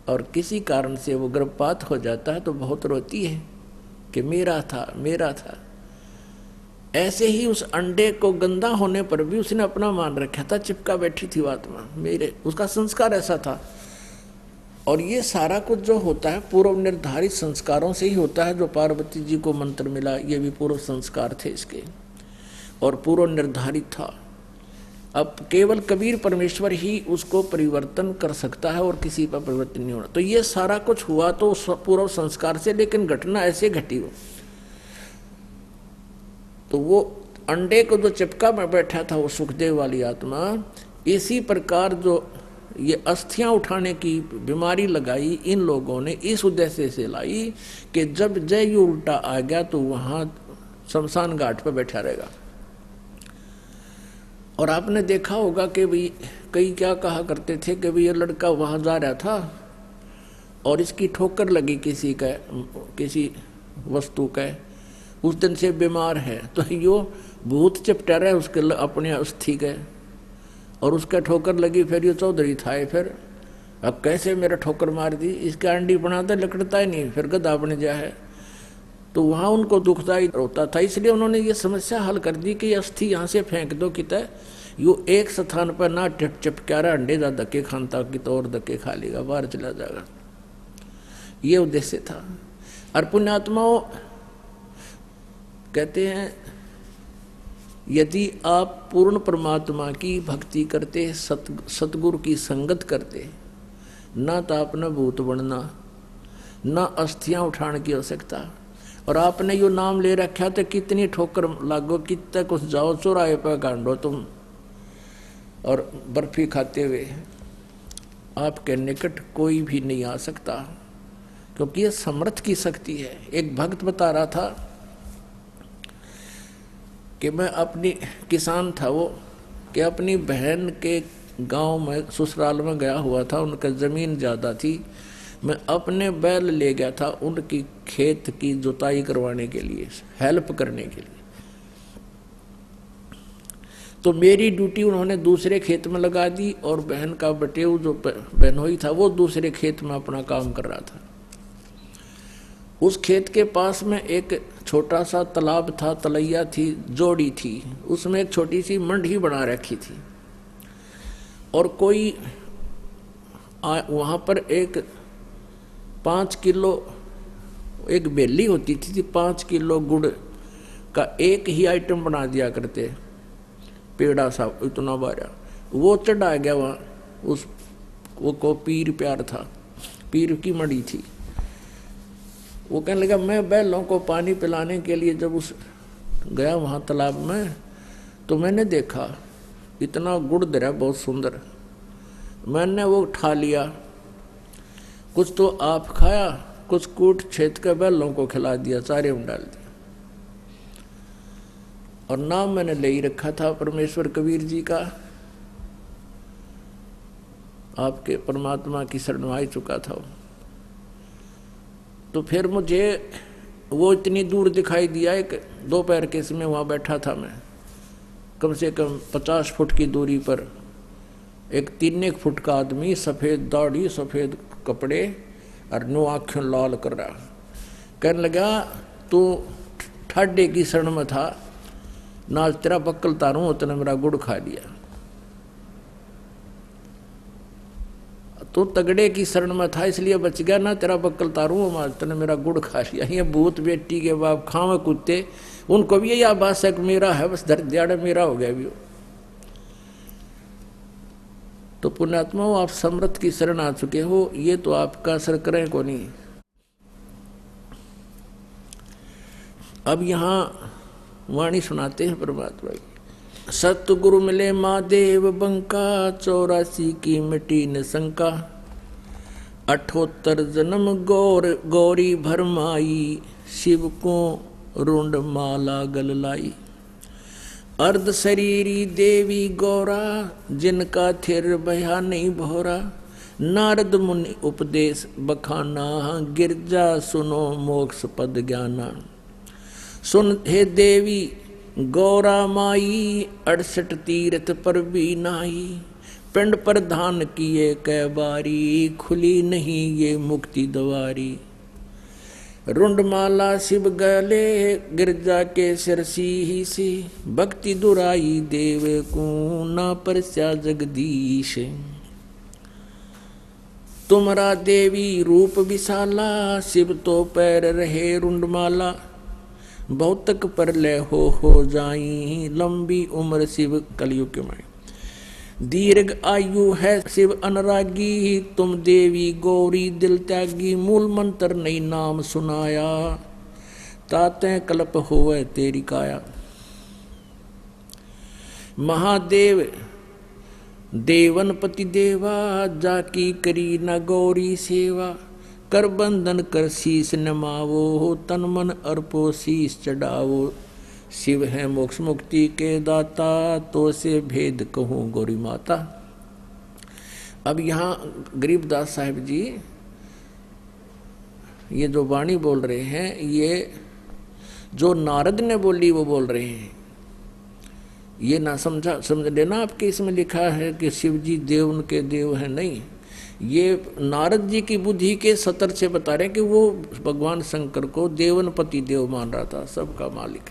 और किसी कारण से वो गर्भपात हो जाता है तो बहुत रोती है कि मेरा था मेरा था। ऐसे ही उस अंडे को गंदा होने पर भी उसने अपना मान रखा था, चिपका बैठी थी आत्मा मेरे, उसका संस्कार ऐसा था। और ये सारा कुछ जो होता है पूर्व निर्धारित संस्कारों से ही होता है। जो पार्वती जी को मंत्र मिला ये भी पूर्व संस्कार थे इसके और पूर्व निर्धारित था। अब केवल कबीर परमेश्वर ही उसको परिवर्तन कर सकता है और किसी पर परिवर्तन नहीं होना। तो ये सारा कुछ हुआ तो पूर्व संस्कार से, लेकिन घटना ऐसे घटी हो तो वो अंडे को जो चिपका में बैठा था वो सुखदेव वाली आत्मा, इसी प्रकार जो ये अस्थियां उठाने की बीमारी लगाई इन लोगों ने इस उद्देश्य से लाई कि जब जय उल्टा आ गया तो वहां शमशान घाट पर बैठा रहेगा। और आपने देखा होगा कि भाई कई क्या कहा करते थे कि भाई ये लड़का वहां जा रहा था और इसकी ठोकर लगी किसी वस्तु का, उस दिन से बीमार है, तो यो भूत चिपटा रहा है उसके अपने अस्थि के और उसका ठोकर लगी। फिर ये चौधरी था, फिर अब कैसे मेरा ठोकर मार दी, इसका अंडी बनाता लकड़ता ही नहीं, फिर गधा बन जा है। तो वहाँ उनको दुखदायी होता था, इसलिए उन्होंने ये समस्या हल कर दी कि अस्थि यहाँ से फेंक दो कितने, यो एक स्थान पर ना चिपका रहा, अंडे जा धक्के खानता कि तो और धक्के खा लेगा, बाहर चला जाएगा। ये उद्देश्य था। और पुण्यात्माओं कहते हैं यदि आप पूर्ण परमात्मा की भक्ति करते, सतगुरु की संगत करते, ना तो आपने भूत बनना, ना अस्थियां उठाने की आवश्यकता। और आपने यो नाम ले रखा तो कितनी ठोकर लागो, कितने कुछ जाओ चौराहे पर गांडो तुम और बर्फी खाते हुए, आपके निकट कोई भी नहीं आ सकता, क्योंकि ये समर्थ की शक्ति है। एक भक्त बता रहा था कि मैं अपनी किसान था वो, कि अपनी बहन के गांव में ससुराल में गया हुआ था, उनका ज़मीन ज़्यादा थी, मैं अपने बैल ले गया था उनकी खेत की जुताई करवाने के लिए, हेल्प करने के लिए। तो मेरी ड्यूटी उन्होंने दूसरे खेत में लगा दी और बहन का बटेऊ जो बहनोई था वो दूसरे खेत में अपना काम कर रहा था। उस खेत के पास में एक छोटा सा तालाब था, तलैया थी, जोड़ी थी, उसमें एक छोटी सी मंडी बना रखी थी। और कोई वहाँ पर एक 5 किलो एक बेली होती थी, 5 किलो गुड़ का एक ही आइटम बना दिया करते, पेड़ा सा इतना बारा, वो चढ़ा गया वहाँ। उस वो को पीर प्यार था, पीर की मड़ी थी। वो कहने लगा मैं बैलों को पानी पिलाने के लिए जब उस गया वहाँ तालाब में, तो मैंने देखा इतना गुड़ दरा बहुत सुंदर, मैंने वो उठा लिया, कुछ तो आप खाया, कुछ कूट छेद कर बैलों को खिला दिया, चारे में डाल दिया। और नाम मैंने ले ही रखा था परमेश्वर कबीर जी का, आपके परमात्मा की शरण आ चुका था। तो फिर मुझे वो इतनी दूर दिखाई दिया, एक दोपहर के समय वहाँ बैठा था मैं, कम से कम 50 फुट की दूरी पर एक 3 फुट का आदमी, सफ़ेद दाढ़ी, सफ़ेद कपड़े और नो आँखें लाल कर रहा, कहने लगा तू ठाडे की शरण में था, नाल तेरा बक्कल तारूं, उतने मेरा गुड़ खा लिया। तो तगड़े की शरण में था इसलिए बच गया ना, तेरा बक्कल तारू मार, तने मेरा गुड़ खा लिया। ये भूत बेटी के बाप खावे कुत्ते, उनको भी यही आभास है कि मेरा है, बस धर दियाड़े मेरा हो गया भी हो। तो पुण्यात्माओं, आप समर्थ की शरण आ चुके हो, ये तो आपका असर करें को नहीं। अब यहाँ वाणी सुनाते हैं परमात्मा की। सतगुरु मिले महादेव बंका, 84 की मिटी न शंका। 78 जन्म गौरी भरमाई, शिव को रुंड माला गल लाई। अर्ध शरीरी देवी गौरा, जिनका थिर भया नहीं भोरा। नारद मुनि उपदेश बखाना, गिरजा सुनो मोक्ष पद ज्ञाना। सुन हे देवी गौरा माई, 68 तीर्थ पर भी नाई। पिंड प्रधान किए कै बारी, खुली नहीं ये मुक्ति द्वारी। रुंडमाला शिव गले, गिरजा के सिर ही सी। भक्ति दुराई देव को, ना परस्या जगदीश। तुमरा देवी रूप विशाला, शिव तो पैर रहे रुंडमाला। बहुतक पर ले हो जाई, लंबी उम्र शिव कलयुग के माई। दीर्घ आयु है शिव अनुरागी, तुम देवी गौरी दिल त्यागी। मूल मंत्र नहीं नाम सुनाया, ताते कल्प होवे तेरी काया। महादेव देवनपति देवा, जाकी करी न गौरी सेवा। कर बंधन कर शीस नमावो, तन मन अर्पो शीस चढ़ावो। शिव है मोक्ष मुक्ति के दाता, तो से भेद कहूँ गौरी माता। अब यहाँ गरीबदास साहिब जी ये जो वाणी बोल रहे हैं, ये जो नारद ने बोली वो बोल रहे हैं। ये ना समझ लेना आपके इसमें लिखा है कि शिव जी देव उनके देव हैं, नहीं। ये नारद जी की बुद्धि के सतर से बता रहे हैं कि वो भगवान शंकर को देवनपति देव मान रहा था, सबका मालिक।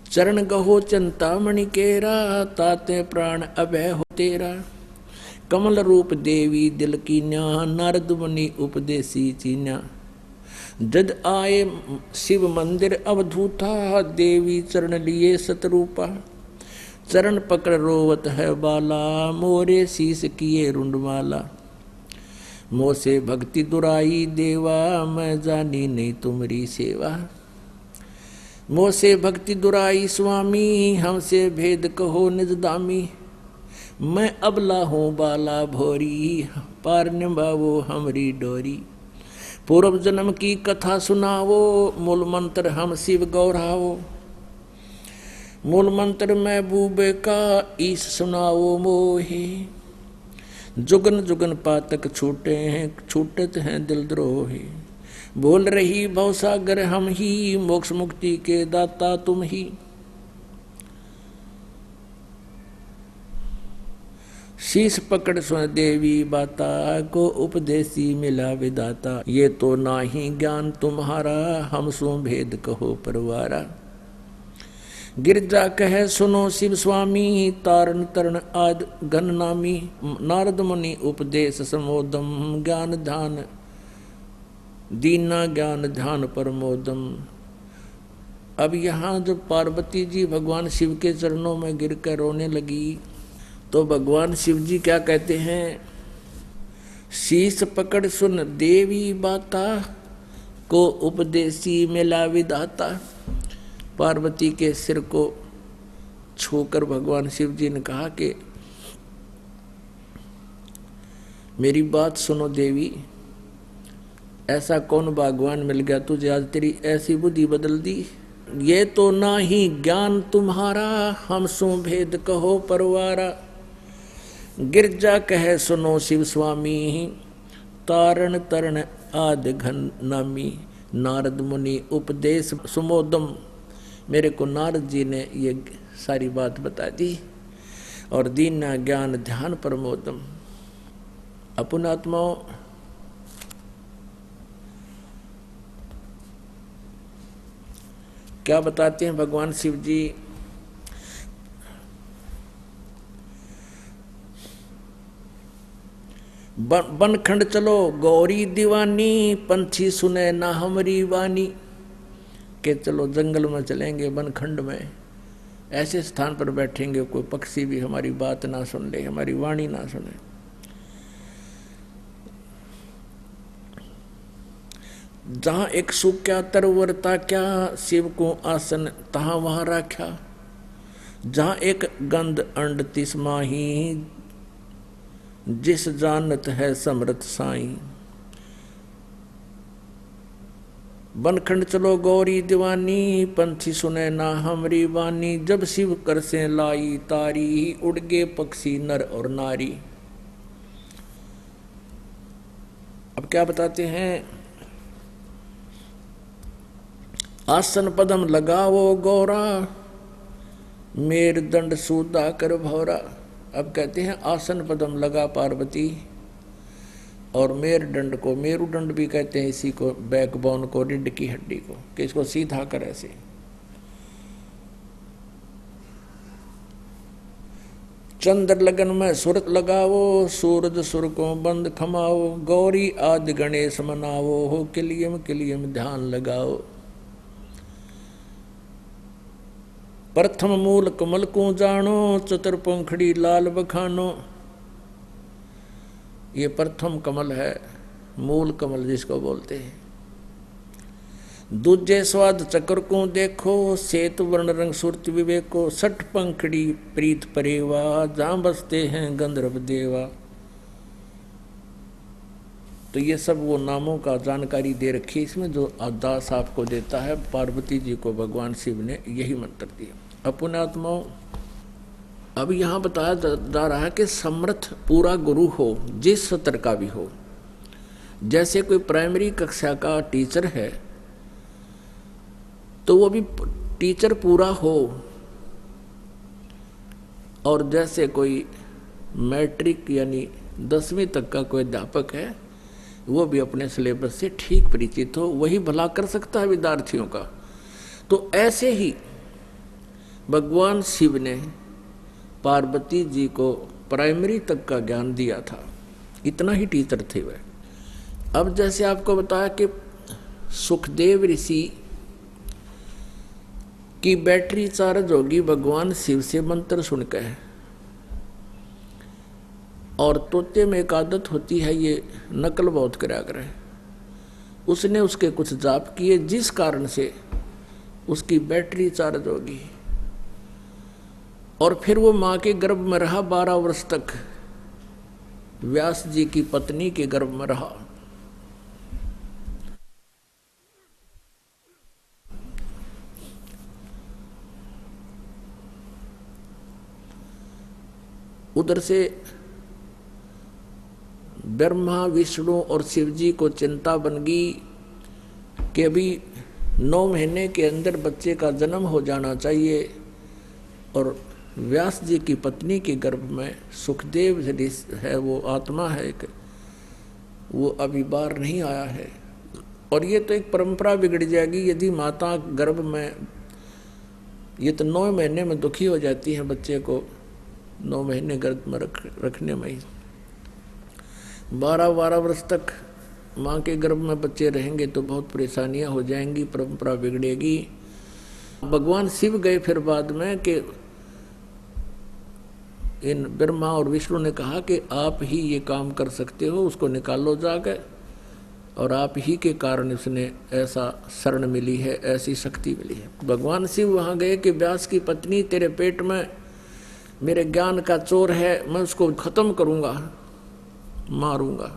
चरण गहो चिंतामणि केरा, ताते प्राण अभय हो तेरा। कमल रूप देवी दिल की न्या, नारद मुनि उपदेशी चीन्या। जद आए शिव मंदिर अवधूता, देवी चरण लिए सतरूपा। चरण पकड़ रोवत है बाला, मोरे शीस किए रुंडमाला। मोह से भक्ति दुराई देवा, मैं जानी नहीं तुम्हारी सेवा। मोह से भक्ति दुराई स्वामी, हमसे भेद कहो निज दामी। मैं अबला हूँ बाला भोरी, पार निभावो हमरी डोरी। पूर्व जन्म की कथा सुनावो, मूल मंत्र हम शिव गौरावो। मूल मंत्र महबूबे का, ईश सुनाओ मोहे। जुगन जुगन पातक छूटे हैं, छूटत हैं दिल द्रोही। बोल रही भवसागर हम ही, मोक्ष मुक्ति के दाता तुम ही। शीश पकड़ सुन देवी बाता, को उपदेशी मिला विदाता। ये तो नाही ज्ञान तुम्हारा, हम सो भेद कहो परवारा। गिरजा कहे सुनो शिव स्वामी, तारण तरण आद घन नामी। नारद मुनि उपदेश समोदम, ज्ञान ध्यान दीना ज्ञान ध्यान परमोदम। अब यहाँ जब पार्वती जी भगवान शिव के चरणों में गिरकर रोने लगी, तो भगवान शिव जी क्या कहते हैं? शीश पकड़ सुन देवी बाता, को उपदेशी मिला विधाता। पार्वती के सिर को छूकर भगवान शिव जी ने कहा कि मेरी बात सुनो देवी, ऐसा कौन भगवान मिल गया तुझे आज तेरी ऐसी बुद्धि बदल दी? ये तो ना ही ज्ञान तुम्हारा, हम सो भेद कहो परवारा। गिरजा कहे सुनो शिव स्वामी, तारण तरण आद घन नामी। नारद मुनि उपदेश सुमोदम, मेरे को नारद जी ने ये सारी बात बता दी। और दीना ज्ञान ध्यान परमोदम। अपन आत्माओं, क्या बताते हैं भगवान शिव जी? बनखंड चलो गौरी दीवानी, पंछी सुने ना हमारी वाणी। के चलो जंगल में चलेंगे, बनखंड में, ऐसे स्थान पर बैठेंगे कोई पक्षी भी हमारी बात ना सुन ले, हमारी वाणी ना सुने। जहां एक सूक्या तरवरता क्या, शिव को आसन तहां वहां राख्या। जहां एक गंध अंड तिस माही, जिस जानत है समृत साई। बनखंड चलो गौरी दीवानी, पंछी सुने ना हमरी वानी। जब शिव कर से लाई तारी, उड़ गे पक्षी नर और नारी। अब क्या बताते हैं, आसन पदम लगाओ गौरा, मेर दंड सूदा कर भौरा। अब कहते हैं आसन पदम लगा पार्वती, और मेर दंड को, मेरुदंड भी कहते हैं इसी को, बैकबोन को, रीढ़ की हड्डी को, कि इसको सीधा कर ऐसे। चंद्र लगन में सुरत लगाओ, सूरज सुर को बंद खमाओ। गौरी आदि गणेश मनाओ, हो किलियम किलियम ध्यान लगाओ। प्रथम मूल कमल को जानो, चतुर पंखड़ी लाल बखानो। ये प्रथम कमल है, मूल कमल जिसको बोलते हैं। दूजे स्वाद चक्र को देखो, श्वेत वर्ण रंग सुरत विवेको। सठ पंखड़ी प्रीत परेवा, जहां बसते हैं गंधर्व देवा। तो ये सब वो नामों का जानकारी दे रखी है इसमें, जो दास आपको देता है। पार्वती जी को भगवान शिव ने यही मंत्र दिया। अपुण्यात्माओं, अब यहाँ बताया जा रहा है कि समर्थ पूरा गुरु हो, जिस स्तर का भी हो। जैसे कोई प्राइमरी कक्षा का टीचर है तो वो भी टीचर पूरा हो, और जैसे कोई मैट्रिक यानी 10वीं तक का कोई अध्यापक है, वो भी अपने सिलेबस से ठीक परिचित हो, वही भला कर सकता है विद्यार्थियों का। तो ऐसे ही भगवान शिव ने पार्वती जी को प्राइमरी तक का ज्ञान दिया था, इतना ही टीचर थे वह। अब जैसे आपको बताया कि सुखदेव ऋषि की बैटरी चार्ज होगी भगवान शिव से मंत्र सुनकर, और तोते में एक आदत होती है ये नकल बहुत करा करे। उसने उसके कुछ जाप किए, जिस कारण से उसकी बैटरी चार्ज होगी, और फिर वो माँ के गर्भ में रहा 12 वर्ष तक, व्यास जी की पत्नी के गर्भ में रहा। उधर से ब्रह्मा विष्णु और शिव जी को चिंता बन गई कि अभी 9 महीने के अंदर बच्चे का जन्म हो जाना चाहिए, और व्यास जी की पत्नी के गर्भ में सुखदेव है, वो आत्मा है एक, वो अभी बाहर नहीं आया है। और ये तो एक परंपरा बिगड़ जाएगी यदि माता गर्भ में, ये तो 9 महीने में दुखी हो जाती है बच्चे को, 9 महीने गर्भ में रखने में ही। 12 वर्ष तक माँ के गर्भ में बच्चे रहेंगे तो बहुत परेशानियां हो जाएंगी, परंपरा बिगड़ेगी। भगवान शिव गए फिर बाद में कि इन ब्रह्मा और विष्णु ने कहा कि आप ही ये काम कर सकते हो, उसको निकालो जाकर, और आप ही के कारण उसने ऐसा शरण मिली है, ऐसी शक्ति मिली है। भगवान शिव वहाँ गए कि व्यास की पत्नी तेरे पेट में मेरे ज्ञान का चोर है, मैं उसको खत्म करूँगा, मारूंगा।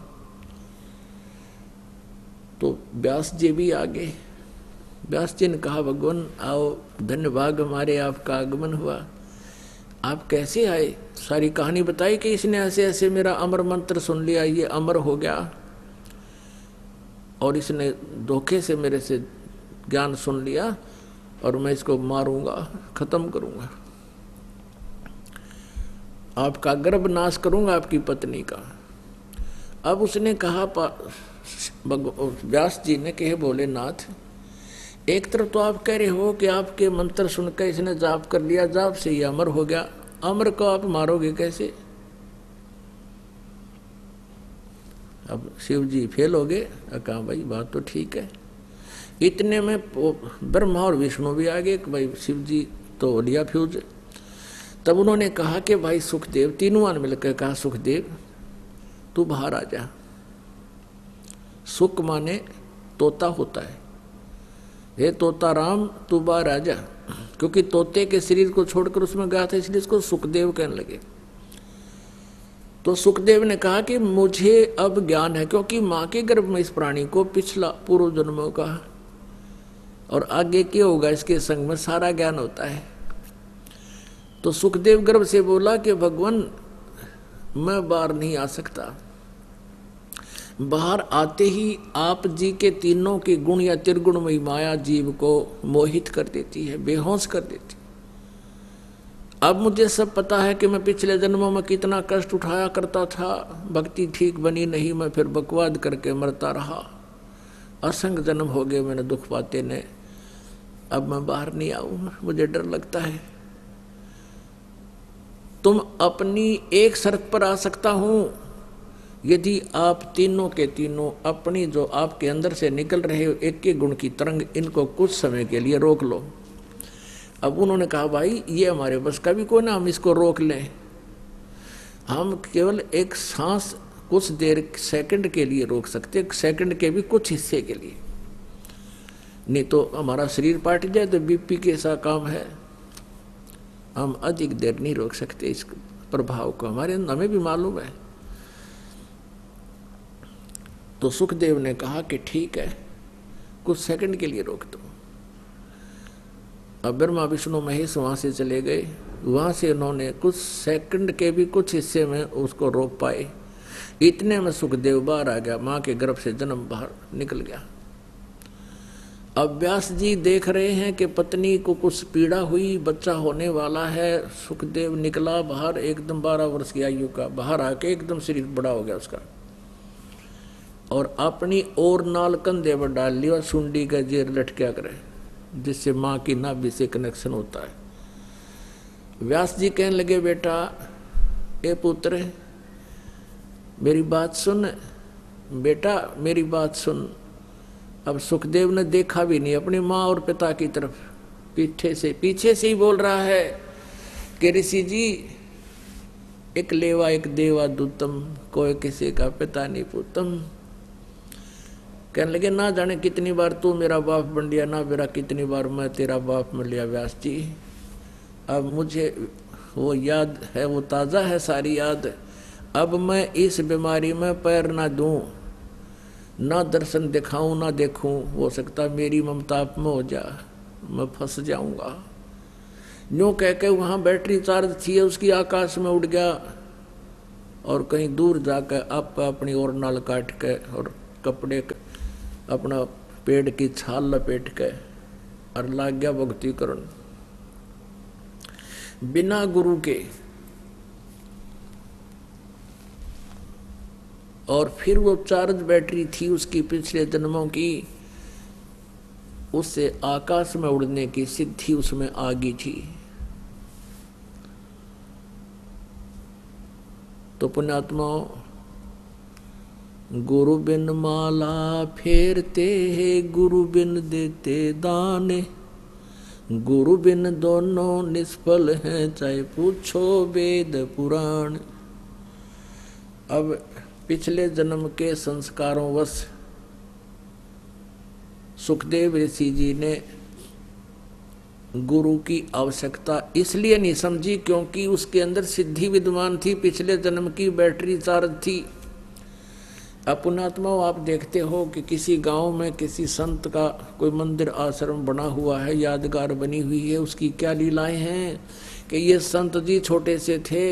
तो व्यास जी भी आ गए। व्यास जी ने कहा भगवान आओ, धन्य भाग हमारे, आपका आगमन हुआ। आप कैसे आए? सारी कहानी बताई कि इसने ऐसे ऐसे मेरा अमर मंत्र सुन लिया, ये अमर हो गया, और इसने धोखे से मेरे से ज्ञान सुन लिया, और मैं इसको मारूंगा, खत्म करूंगा, आपका गर्भ नाश करूंगा, आपकी पत्नी का। अब उसने कहा, व्यास जी ने कहे भोलेनाथ, एक तरफ तो आप कह रहे हो कि आपके मंत्र सुनकर इसने जाप कर लिया, जाप से ये अमर हो गया, अमर को आप मारोगे कैसे? अब शिव जी फेल हो गए। कहा भाई बात तो ठीक है। इतने में ब्रह्मा और विष्णु भी आ गए कि भाई शिव जी तो हो लिया फ्यूज। तब उन्होंने कहा कि भाई सुखदेव, तीनों ने मिलकर कहा सुखदेव तू बाहर आ जा। सुख माने तोता होता है, हे तोता राम तू बाहर आ जा, क्योंकि तोते के शरीर को छोड़कर उसमें गया था इसलिए इसको सुखदेव कहने लगे। तो सुखदेव ने कहा कि मुझे अब ज्ञान है, क्योंकि माँ के गर्भ में इस प्राणी को पिछला पूर्व जन्मों का और आगे क्या होगा इसके संग में सारा ज्ञान होता है। तो सुखदेव गर्भ से बोला कि भगवान मैं बाहर नहीं आ सकता। बाहर आते ही आप जी के तीनों के गुण या त्रिगुणमयी माया जीव को मोहित कर देती है, बेहोश कर देती। अब मुझे सब पता है कि मैं पिछले जन्मों में कितना कष्ट उठाया करता था, भक्ति ठीक बनी नहीं, मैं फिर बकवाद करके मरता रहा, असंग जन्म हो गए मैंने दुख पाते ने। अब मैं बाहर नहीं आऊं, मुझे डर लगता है। तुम अपनी एक शर्त पर आ सकता हूं, यदि आप तीनों के तीनों अपनी जो आपके अंदर से निकल रहे एक एक गुण की तरंग, इनको कुछ समय के लिए रोक लो। अब उन्होंने कहा भाई ये हमारे बस का भी कोई ना, हम इसको रोक लें। हम केवल एक सांस कुछ देर सेकंड के लिए रोक सकते, सेकंड के भी कुछ हिस्से के लिए, नहीं तो हमारा शरीर पाट जाए तो बीपी के ऐसा काम है, हम अधिक देर नहीं रोक सकते इस प्रभाव को, हमें भी मालूम है। तो सुखदेव ने कहा कि ठीक है कुछ सेकंड के लिए रोक दो। अब ब्रह्मा विष्णु महेश वहां से चले गए, वहां से उन्होंने कुछ सेकंड के भी कुछ हिस्से में उसको रोक पाए। इतने में सुखदेव बाहर आ गया, मां के गर्भ से जन्म बाहर निकल गया। अब व्यास जी देख रहे हैं कि पत्नी को कुछ पीड़ा हुई, बच्चा होने वाला है। सुखदेव निकला बाहर, एकदम 12 वर्ष की आयु का, बाहर आके एकदम शरीर बड़ा हो गया उसका, और अपनी और नाल कंधे पर डाल लिया और सुंडी का जेर लटका करे, जिससे माँ की नाभि से कनेक्शन होता है। व्यास जी कहने लगे बेटा ए पुत्र मेरी बात सुन, बेटा मेरी बात सुन। अब सुखदेव ने देखा भी नहीं अपनी माँ और पिता की तरफ, पीछे से ही बोल रहा है कि ऋषि जी एक लेवा एक देवा दूतम, कोई किसी का पिता नहीं पूतम। कहने लगे ना जाने कितनी बार तू मेरा बाप बन लिया, ना मेरा कितनी बार मैं तेरा बाप बन लिया व्यास जी। अब मुझे वो याद है, वो ताज़ा है सारी याद। अब मैं इस बीमारी में पैर ना दूं, ना दर्शन दिखाऊं ना देखूं, हो सकता मेरी ममता आप में हो जा, मैं फंस जाऊंगा। यूँ कह के वहाँ बैटरी चार्ज थी उसकी, आकाश में उड़ गया और कहीं दूर जाकर आप अपनी और नाल काट के और कपड़े अपना पेड़ की छाल लपेट के और लाग गया भक्ति करण बिना गुरु के। और फिर वो चार्ज बैटरी थी उसकी पिछले जन्मों की, उससे आकाश में उड़ने की सिद्धि उसमें आ गई थी। तो पुण्यात्माओं, गुरु बिन माला फेरते हैं, गुरु बिन देते दाने, गुरु बिन दोनों निष्फल हैं, चाहे पूछो वेद पुराण। अब पिछले जन्म के संस्कारों वश सुखदेव ऋषि जी ने गुरु की आवश्यकता इसलिए नहीं समझी क्योंकि उसके अंदर सिद्धि विद्यमान थी, पिछले जन्म की बैटरी चार्ज थी। पुण्यात्माओं, आप देखते हो कि किसी गांव में किसी संत का कोई मंदिर आश्रम बना हुआ है, यादगार बनी हुई है, उसकी क्या लीलाएं हैं कि ये संत जी छोटे से थे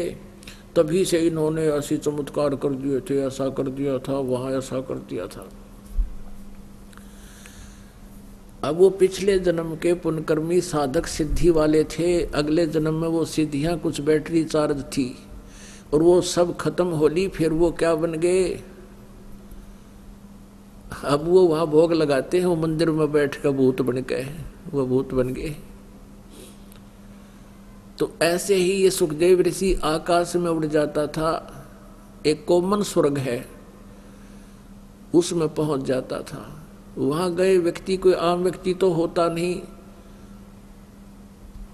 तभी से इन्होंने ऐसी चमत्कार कर दिए थे, ऐसा कर दिया था, वहाँ ऐसा कर दिया था। अब वो पिछले जन्म के पुण्यकर्मी साधक सिद्धि वाले थे, अगले जन्म में वो सिद्धियाँ कुछ बैटरी चार्ज थी और वो सब खत्म हो ली। फिर वो क्या बन गए, अब वो वहाँ भोग लगाते हैं, वो मंदिर में बैठ कर भूत बन गए, वो भूत बन गए। तो ऐसे ही ये सुखदेव ऋषि आकाश में उड़ जाता था। एक कॉमन स्वर्ग है उसमें पहुंच जाता था। वहां गए व्यक्ति कोई आम व्यक्ति तो होता नहीं,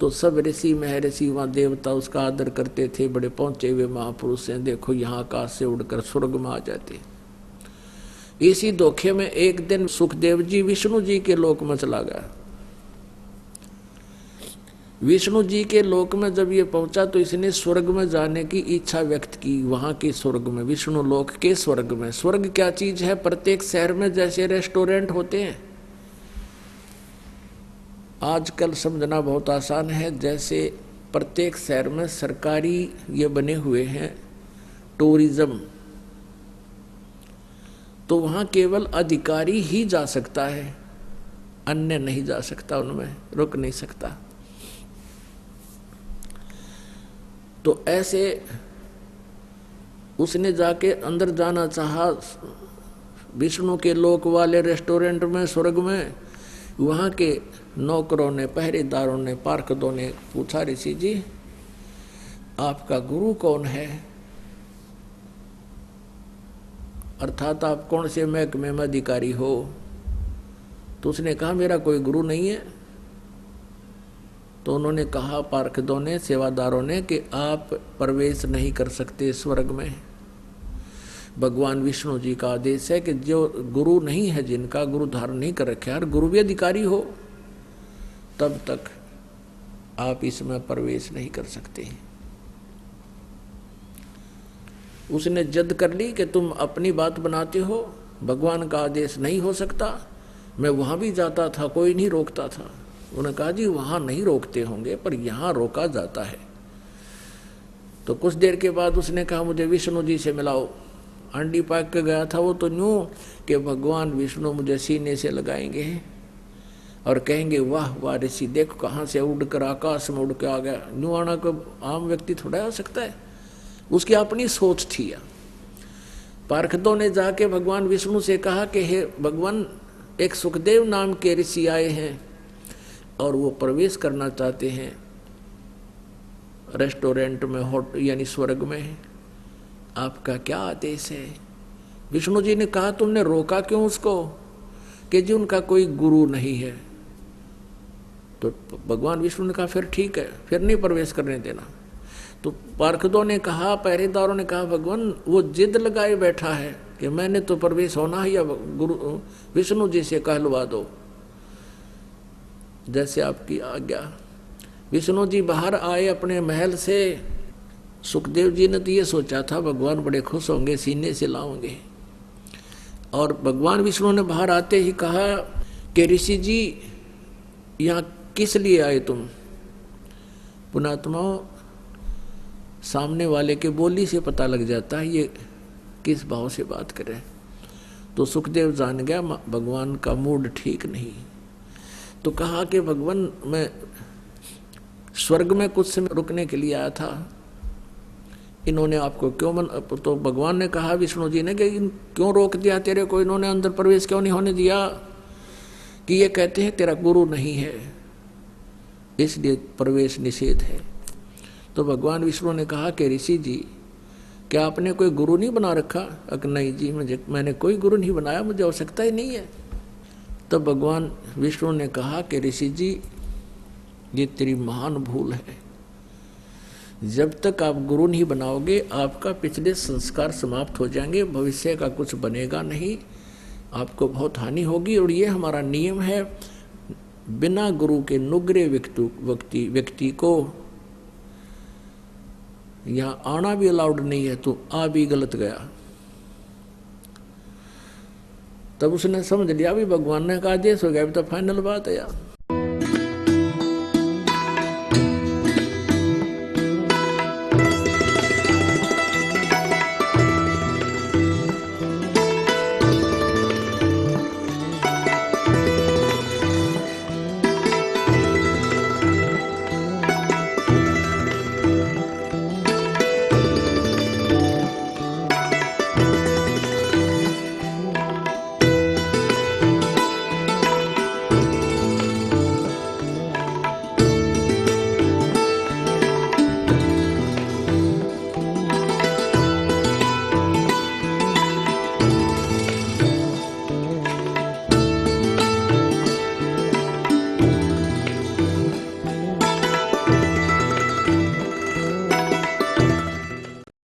तो सब ऋषि महर्षि वहां देवता उसका आदर करते थे। बड़े पहुंचे हुए महापुरुष हैं, देखो यहाँ आकाश से उड़कर स्वर्ग में आ जाते। इसी धोखे में एक दिन सुखदेव जी विष्णु जी के लोक में चला गया। विष्णु जी के लोक में जब ये पहुंचा तो इसने स्वर्ग में जाने की इच्छा व्यक्त की। वहां के स्वर्ग में, विष्णु लोक के स्वर्ग में। स्वर्ग क्या चीज है? प्रत्येक शहर में जैसे रेस्टोरेंट होते हैं, आजकल समझना बहुत आसान है, जैसे प्रत्येक शहर में सरकारी ये बने हुए हैं टूरिज्म, तो वहां केवल अधिकारी ही जा सकता है, अन्य नहीं जा सकता, उनमें रुक नहीं सकता। तो ऐसे उसने जाके अंदर जाना चाहा विष्णु के लोक वाले रेस्टोरेंट में, स्वर्ग में। वहाँ के नौकरों ने, पहरेदारों ने, पार्षदों ने पूछा, ऋषि जी आपका गुरु कौन है? अर्थात आप कौन से महकमे में अधिकारी हो? तो उसने कहा मेरा कोई गुरु नहीं है। तो उन्होंने कहा, पार्षदों ने, सेवादारों ने, कि आप प्रवेश नहीं कर सकते स्वर्ग में। भगवान विष्णु जी का आदेश है कि जो गुरु नहीं है, जिनका गुरु धारण नहीं कर रखे, हर गुरु भी अधिकारी हो, तब तक आप इसमें प्रवेश नहीं कर सकते। उसने जिद कर ली कि तुम अपनी बात बनाते हो, भगवान का आदेश नहीं हो सकता। मैं वहां भी जाता था, कोई नहीं रोकता था। उन्होंने कहा जी वहां नहीं रोकते होंगे, पर यहां रोका जाता है। तो कुछ देर के बाद उसने कहा मुझे विष्णु जी से मिलाओ। अंडी पाक के गया था वो तो यूं कि भगवान विष्णु मुझे सीने से लगाएंगे और कहेंगे वाह वाह ऋषि, देखो कहाँ से उड़कर आकाश में उड़ के आ गया। यूं आना को आम व्यक्ति थोड़ा आ सकता है, उसकी अपनी सोच थी। पार्षदों ने जाके भगवान विष्णु से कहा कि हे भगवान, एक सुखदेव नाम के ऋषि आए हैं और वो प्रवेश करना चाहते हैं रेस्टोरेंट में, यानी स्वर्ग में। आपका क्या आदेश है? विष्णु जी ने कहा तुमने रोका क्यों उसको? कि जी उनका कोई गुरु नहीं है। तो भगवान विष्णु ने कहा फिर ठीक है, फिर नहीं प्रवेश करने देना। तो पार्षदों ने कहा, पहरेदारों ने कहा, भगवान वो जिद लगाए बैठा है कि मैंने तो प्रवेश होना ही, या गुरु विष्णु जी से कहलवा दो, जैसे आपकी आज्ञा। विष्णु जी बाहर आए अपने महल से। सुखदेव जी ने तो ये सोचा था भगवान बड़े खुश होंगे, सीने से लाओगे। और भगवान विष्णु ने बाहर आते ही कहा कि ऋषि जी यहाँ किस लिए आए तुम? पुणात्माओं, सामने वाले के बोली से पता लग जाता है ये किस भाव से बात करे। तो सुखदेव जान गया भगवान का मूड ठीक नहीं। तो कहा कि भगवान मैं स्वर्ग में कुछ समय रुकने के लिए आया था, इन्होंने आपको क्यों तो भगवान ने कहा विष्णु जी ने कि क्यों रोक दिया तेरे को, इन्होंने अंदर प्रवेश क्यों नहीं होने दिया? कि ये कहते हैं तेरा गुरु नहीं है, इसलिए प्रवेश निषेध है। तो भगवान विष्णु ने कहा कि ऋषि जी क्या आपने कोई गुरु नहीं बना रखा? नहीं जी, मैंने कोई गुरु नहीं बनाया, मुझे आवश्यकता ही नहीं है। तब भगवान विष्णु ने कहा कि ऋषि जी ये तेरी महान भूल है। जब तक आप गुरु नहीं बनाओगे आपका पिछले संस्कार समाप्त हो जाएंगे, भविष्य का कुछ बनेगा नहीं, आपको बहुत हानि होगी। और ये हमारा नियम है, बिना गुरु के नुग्रे व्यक्ति को यहाँ आना भी अलाउड नहीं है, तो आ भी गलत गया। तब उसने समझ लिया भी भगवान ने कहा आदेश हो गया, अभी तो फाइनल बात है यार।